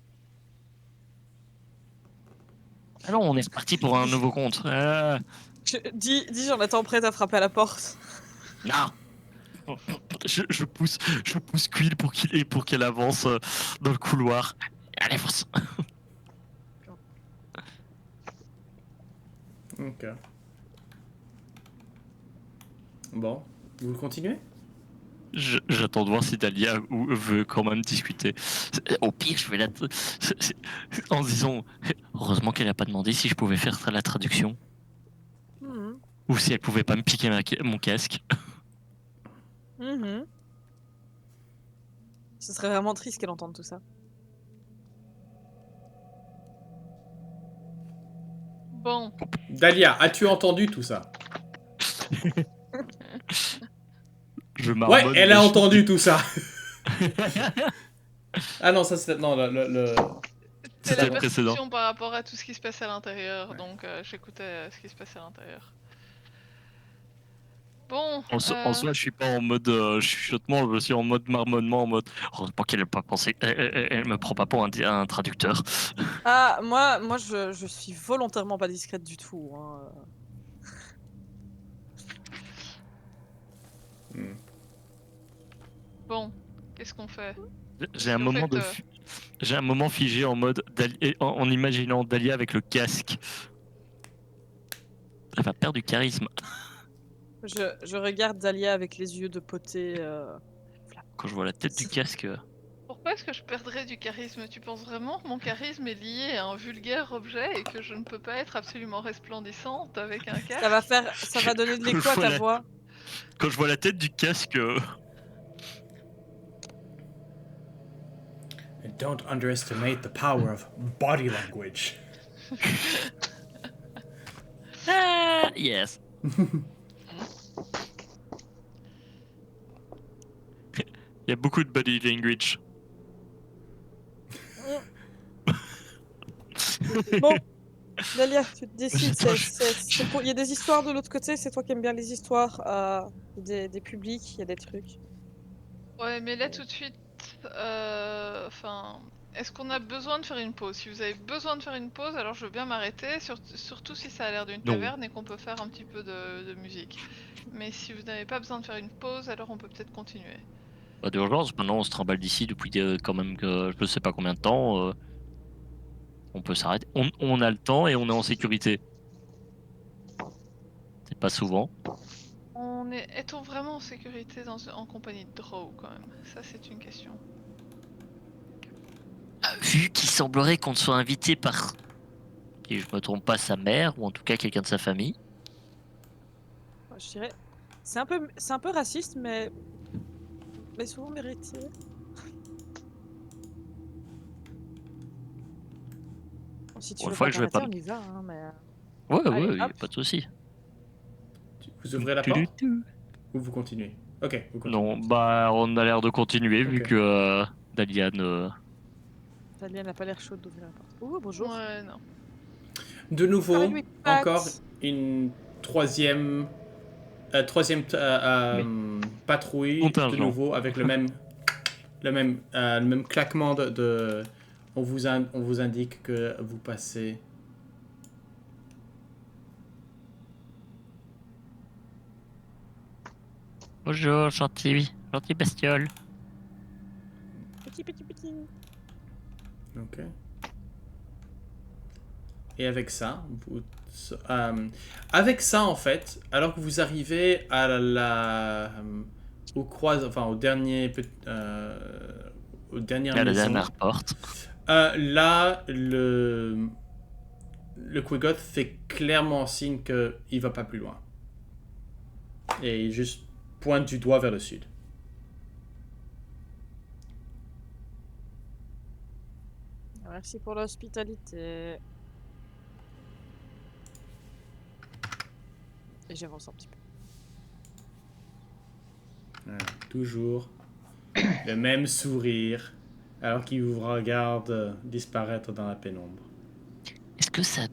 Ah non, on est reparti pour un nouveau compte. Dis, Jonathan, prête à frapper à la porte. Non. Je pousse Quill pour qu'elle avance dans le couloir. Allez, force. Ok. Bon, vous continuez? J'attends de voir si Dahlia veut quand même discuter. Au pire, je vais en disant heureusement qu'elle a pas demandé si je pouvais faire la traduction Mhm. ou si elle pouvait pas me piquer mon casque. Mhm. Ce serait vraiment triste qu'elle entende tout ça. Bon, Dahlia, as-tu entendu tout ça? Je Ouais, marmonne, elle mais a je- entendu tout ça. Ah non, ça c'est. Non, c'est C'était la le précédent. perception par rapport à tout ce qui se passe à l'intérieur, Ouais. donc j'écoutais ce qui se passe à l'intérieur. Bon, En soi, je suis pas en mode chuchotement, je suis en mode marmonnement, en mode heureusement qu'elle n'a pas pensé, elle me prend pas pour un traducteur. Ah, moi je suis volontairement pas discrète du tout. Hein. Hmm. bon, qu'est-ce qu'on fait? J'ai un Parce qu'en moment fait, j'ai un moment figé en mode en imaginant Dahlia avec le casque. Elle va perdre du charisme. Je regarde Dahlia avec les yeux de potée. Quand je vois la tête du casque. Pourquoi est-ce que je perdrais du charisme? Tu penses vraiment que mon charisme est lié à un vulgaire objet et que je ne peux pas être absolument resplendissante avec un casque? Ça va donner de l'écho Je à vois ta la- voix. Quand je vois la tête du casque. And don't underestimate the power of body language. Ah, yes. Il y a beaucoup de body language. Bon, Dahlia, tu te décides. Attends, Il y a des histoires de l'autre côté, c'est toi qui aimes bien les histoires. Des publics, il y a des trucs. Ouais, mais là tout de suite, enfin, est-ce qu'on a besoin de faire une pause? Si vous avez besoin de faire une pause, alors je veux bien m'arrêter, surtout si ça a l'air d'une Non. taverne et qu'on peut faire un petit peu de musique. Mais si vous n'avez pas besoin de faire une pause, alors on peut peut-être continuer. Pas d'urgence, maintenant on se trimballe d'ici depuis quand même que je sais pas combien de temps. On peut s'arrêter. On a le temps et on est en sécurité. C'est pas souvent. Est-on vraiment en sécurité en compagnie de Drow quand même? Ça c'est une question. Vu qu'il semblerait qu'on soit invité par, si je me trompe pas, sa mère ou en tout cas quelqu'un de sa famille. Ouais, je dirais. C'est un peu raciste, mais souvent mérité. Si tu Pour une veux fois pas que je vais t'arrêter, pas- on y va. Hein, mais... Ouais, Allez, ouais, y a hop. pas de souci. Vous ouvrez la porte ou vous continuez? Ok, vous continuez. Non, bah on a l'air de continuer vu Ok. que Dahlia ne. Dahlia n'a pas l'air chaude d'ouvrir la porte. Oh, bonjour. Ouais, non. De nouveau, Parlez-lui, Pat. encore une troisième patrouille, de Contingent. nouveau avec le même claquement on vous indique que vous passez. Bonjour, gentil bestiole. Petit. Ok. Et avec ça, avec ça en fait, alors que vous arrivez à au dernier, aux dernières À la maisons, dernière porte. là le Quiggoth fait clairement signe que il va pas plus loin et il juste pointe du doigt vers le sud. Merci pour l'hospitalité. Et j'avance un petit peu. Voilà, toujours le même sourire alors qu'il vous regarde disparaître dans la pénombre. Est-ce que ça a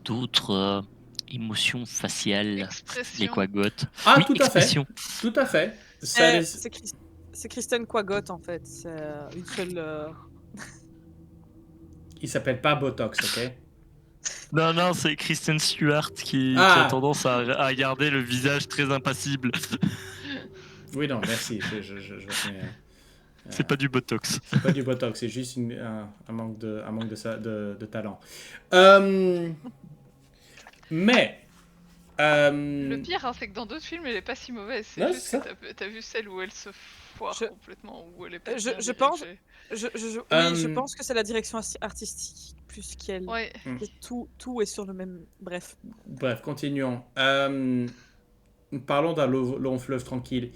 d'autres émotions faciales, les Expression. Quaggoths? Ah, Oui, tout à fait. expression. Tout à fait. Ça les- C'est Kristen Quaggot en fait. C'est une seule. Il s'appelle pas Botox, ok? Non, c'est Kristen Stewart qui Ah. a tendance à garder le visage très impassible. Oui, non, merci. Je reconnais. C'est pas du Botox. C'est pas du Botox, c'est juste un manque de talent. Mais. Le pire, hein, c'est que dans d'autres films, elle est pas si mauvaise. C'est Ouais, juste c'est que t'as vu celle où elle se foire Je- complètement, où elle est pas Je- bien je pense- dirigée. Oui, je pense que c'est la direction artistique plus qu'elle. Ouais. Et tout est sur le même. Bref. Bref, continuons. Parlons d'un long fleuve tranquille.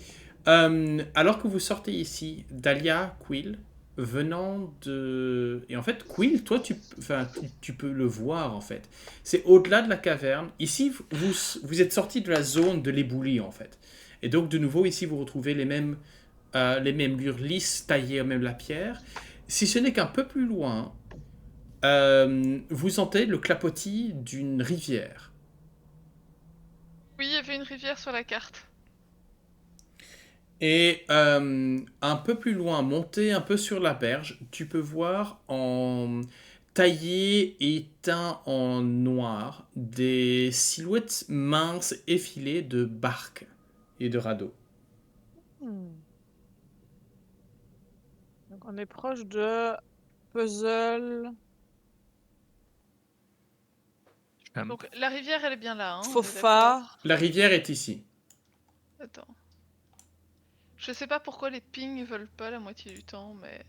Alors que vous sortez ici, Dahlia, Quill, venant de... Et en fait, Quill, toi, tu peux le voir, en fait. C'est au-delà de la caverne. Ici, vous êtes sorti de la zone de l'éboulis, en fait. Et donc, de nouveau, ici, vous retrouvez les mêmes murs lisses, taillés même la pierre. Si ce n'est qu'un peu plus loin, vous sentez le clapotis d'une rivière. Oui, il y avait une rivière sur la carte. Et un peu plus loin, monté un peu sur la berge, tu peux voir en taillé et teint en noir des silhouettes minces effilées de barques et de radeaux. Donc on est proche de puzzle. Donc la rivière, elle est bien là. Hein, on est Fofa. d'accord. La rivière est ici. Attends. Je sais pas pourquoi les pings veulent pas la moitié du temps, mais.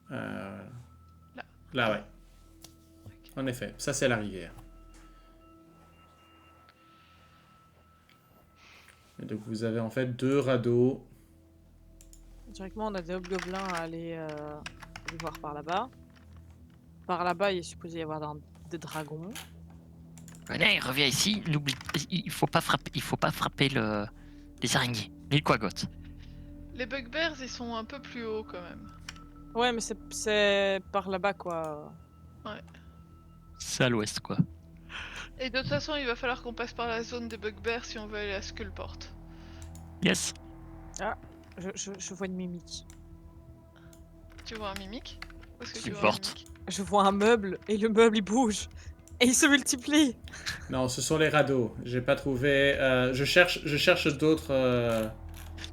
Là. Là, ouais. En effet, ça c'est la rivière. Et donc vous avez en fait deux radeaux. Directement, on a des hobgoblins à aller voir par là-bas. Par là-bas, il est supposé y avoir des dragons. Allez, reviens ici. N'oublie, il faut pas frapper les araignées, les Quaggots. Les bugbears, ils sont un peu plus hauts quand même. Ouais, mais c'est par là-bas, quoi. C'est à l'ouest, quoi. Et de toute façon, il va falloir qu'on passe par la zone des bugbears si on veut aller à Skullport. Yes. Je vois une mimique. Tu vois un mimique? Où est-ce que tu vois un Skullport. mimique? Je vois un meuble, et le meuble, il bouge. Et il se multiplie. Non, ce sont les radeaux. J'ai pas trouvé. Je cherche d'autres.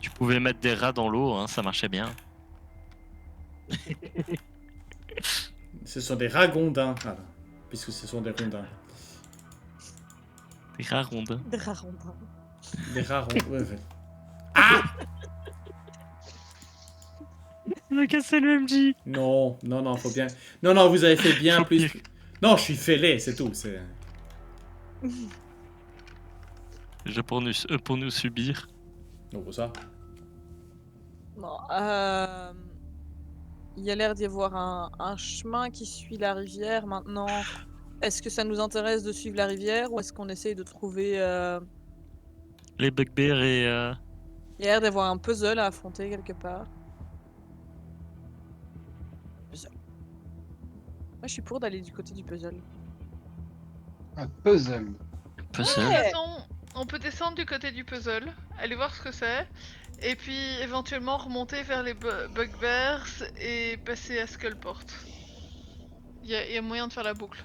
Tu pouvais mettre des rats dans l'eau, hein, ça marchait bien. Ce sont des ragondins. Ah, puisque ce sont des rondins. Des rats rondins. Des rats rondins. Des rats rondins. Ouais. Ah! Il a cassé le MJ. Non, faut bien. Non, vous avez fait bien plus. Non, je suis fêlé, c'est tout. C'est. Déjà pour nous subir. Donc ça. Non, il y a l'air d'y avoir un chemin qui suit la rivière maintenant. Est-ce que ça nous intéresse de suivre la rivière ou est-ce qu'on essaye de trouver... Les bugbears et... Il y a l'air d'avoir un puzzle à affronter quelque part. Puzzle. Moi je suis pour d'aller du côté du puzzle. Un puzzle. puzzle. De toute façon, on peut descendre du côté du puzzle, aller voir ce que c'est, et puis éventuellement remonter vers les bugbears et passer à Skullport. Il y a moyen de faire la boucle.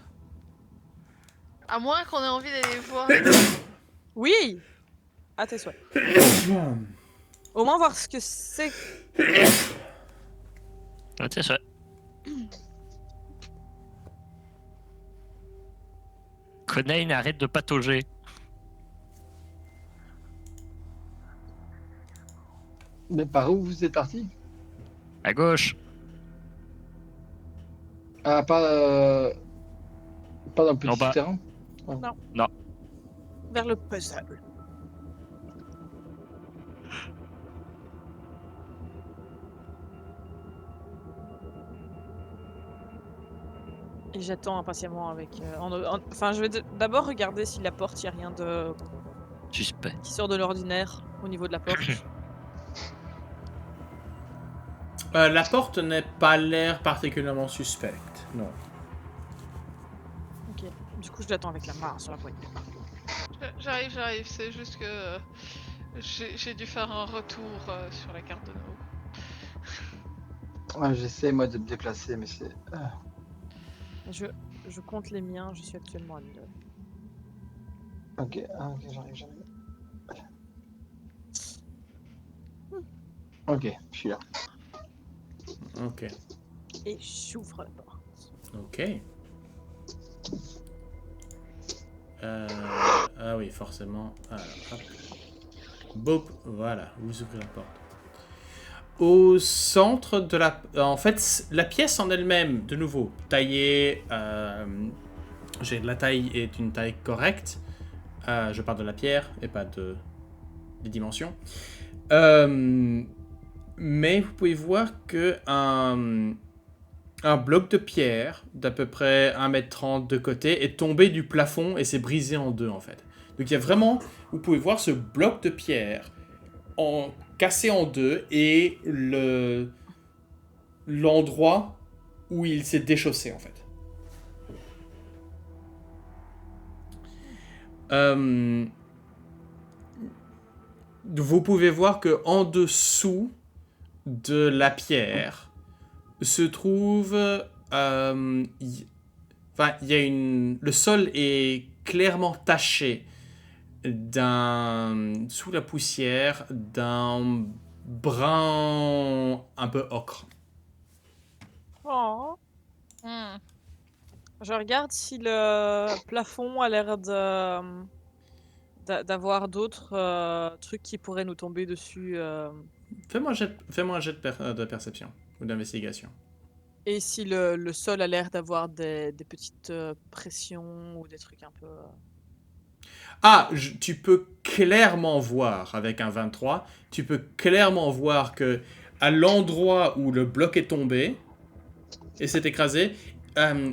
À moins qu'on ait envie d'aller voir. Oui. À tes souhaits. Au moins voir ce que c'est. Ah, c'est ça. Conaine, arrête de patauger. Mais par où vous êtes parti? À gauche. Ah, pas dans le petit En bas. souterrain? Vers le puzzle. Et j'attends impatiemment avec. Enfin, je vais d'abord regarder si la porte, il n'y a rien de Suspect. qui sort de l'ordinaire au niveau de la porte. La porte n'est pas l'air particulièrement suspecte, non. Ok. Du coup, je l'attends avec la main sur la poignée. J'arrive. C'est juste que j'ai dû faire un retour sur la carte de nouveau. Ouais, j'essaie moi de me déplacer, mais c'est. Je compte les miens. Je suis actuellement à 2. Ok, j'arrive. Ok, je suis là. Ok. Et j'ouvre la porte. Ok. Ah oui, forcément. Alors, hop. Boop, voilà, vous ouvrez la porte. Au centre de la... En fait, la pièce en elle-même, de nouveau, taillée... la taille est une taille correcte. Je parle de la pierre et pas des dimensions. Mais vous pouvez voir que un bloc de pierre d'à peu près 1,30 m de côté est tombé du plafond et s'est brisé en deux en fait. Donc il y a vraiment, vous pouvez voir ce bloc de pierre cassé en deux et l'endroit où il s'est déchaussé en fait. Vous pouvez voir que en dessous de la pierre se trouve le sol est clairement taché sous la poussière d'un brun un peu ocre. Oh. Hmm. Je regarde si le plafond a l'air d'avoir d'autres trucs qui pourraient nous tomber dessus. Fais-moi un jet de perception ou d'investigation. Et si le sol a l'air d'avoir des petites pressions ou des trucs un peu. Ah, tu peux clairement voir avec un 23, tu peux clairement voir que à l'endroit où le bloc est tombé et s'est écrasé,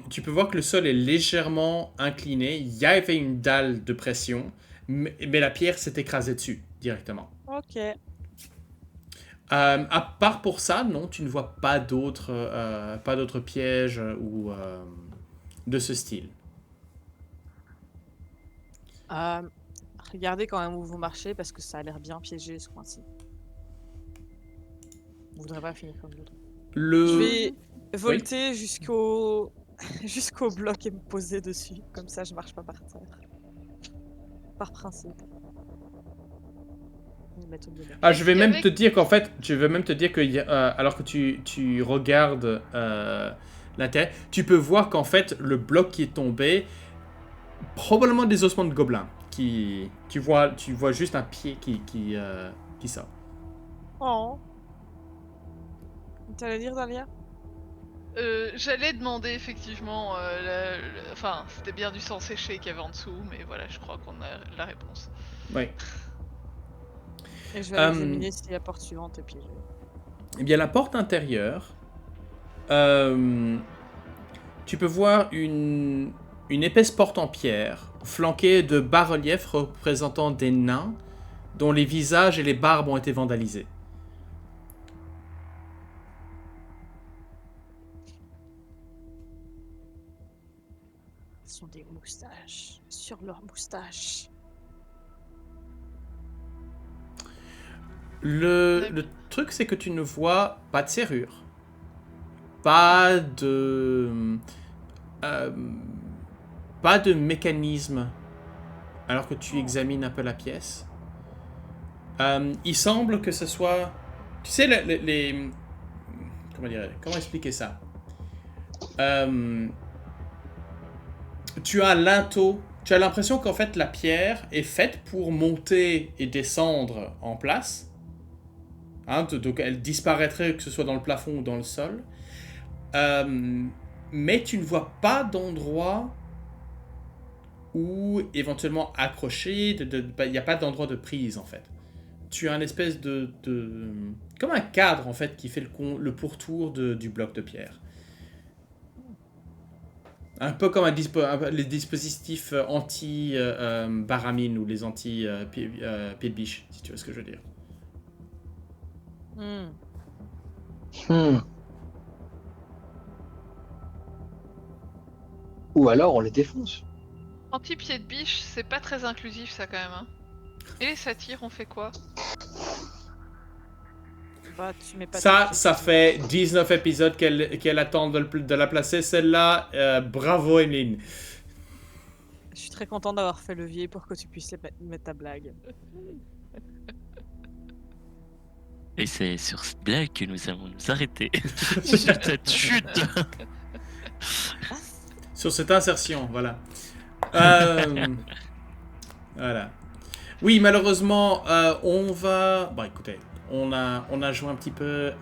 tu peux voir que le sol est légèrement incliné. Il y avait une dalle de pression, mais la pierre s'est écrasée dessus directement. Ok. À part pour ça, non, tu ne vois pas d'autres pièges ou de ce style. Regardez quand même où vous marchez parce que ça a l'air bien piégé ce coin-ci. Vous voudrez pas finir comme l'autre. Je vais volter jusqu'au bloc et me poser dessus. Comme ça, je marche pas par terre. Par principe. Je vais même te dire qu'en fait, alors que tu regardes l'intérieur, tu peux voir qu'en fait, le bloc qui est tombé, probablement des ossements de gobelins. Tu vois juste un pied qui sort. Oh. T'allais dire, Dahlia? J'allais demander effectivement, enfin c'était bien du sang séché qu'il y avait en dessous, mais voilà, je crois qu'on a la réponse. Oui. Et je vais aller examiner si la porte suivante est piégée. Eh bien, la porte intérieure, tu peux voir une épaisse porte en pierre, flanquée de bas-reliefs représentant des nains, dont les visages et les barbes ont été vandalisés. Ce sont des moustaches sur leurs moustaches. Le truc, c'est que tu ne vois pas de serrure. Pas de mécanisme alors que tu examines un peu la pièce. Il semble que ce soit... Tu sais, les... Comment expliquer ça? Tu as linteau. Tu as l'impression qu'en fait, la pierre est faite pour monter et descendre en place. Hein, donc, elle disparaîtrait que ce soit dans le plafond ou dans le sol. Mais tu ne vois pas d'endroit où éventuellement accroché. Il n'y a pas d'endroit de prise, en fait. Tu as une espèce de comme un cadre, en fait, qui fait le pourtour du bloc de pierre. Un peu comme les dispositifs anti-baramine ou les anti-pied de biche, si tu vois ce que je veux dire. Ou alors on les défonce. Anti-pied de biche, c'est pas très inclusif ça quand même. Hein. Et les satyres, on fait quoi? Bah, tu mets pas Ça fait 19 épisodes qu'elle attend de la placer, celle-là. Bravo, Emeline. Je suis très content d'avoir fait levier pour que tu puisses mettre ta blague. Et c'est sur cette blague que nous allons nous arrêter. Sur cette chute. Sur cette insertion, voilà. Voilà. Oui, malheureusement, on va... Bon, écoutez, on a joué un petit peu...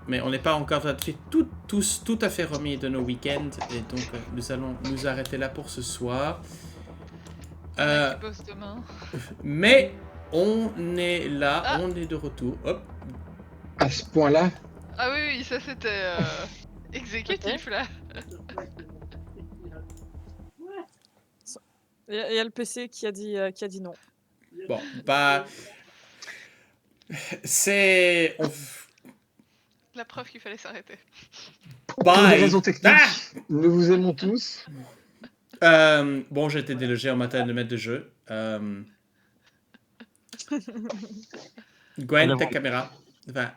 mais on n'est pas encore tout à fait remis de nos week-ends. Et donc, nous allons nous arrêter là pour ce soir. Qui bosse demain. Mais on est là, on est de retour. Hop. À ce point-là. Ah oui, ça c'était exécutif là. Il y a le PC qui a dit non. Bon, bah... C'est... La preuve qu'il fallait s'arrêter. Pour des raisons techniques, nous vous aimons tous. Bon, j'ai été délogé en matière de maître de jeu. Gwen, ta caméra. Enfin,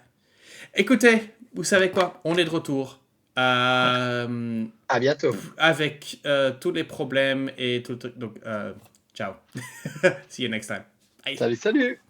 écoutez, vous savez quoi? On est de retour. À bientôt. Avec tous les problèmes et tout le truc. Donc, ciao. See you next time. Bye. Salut, salut.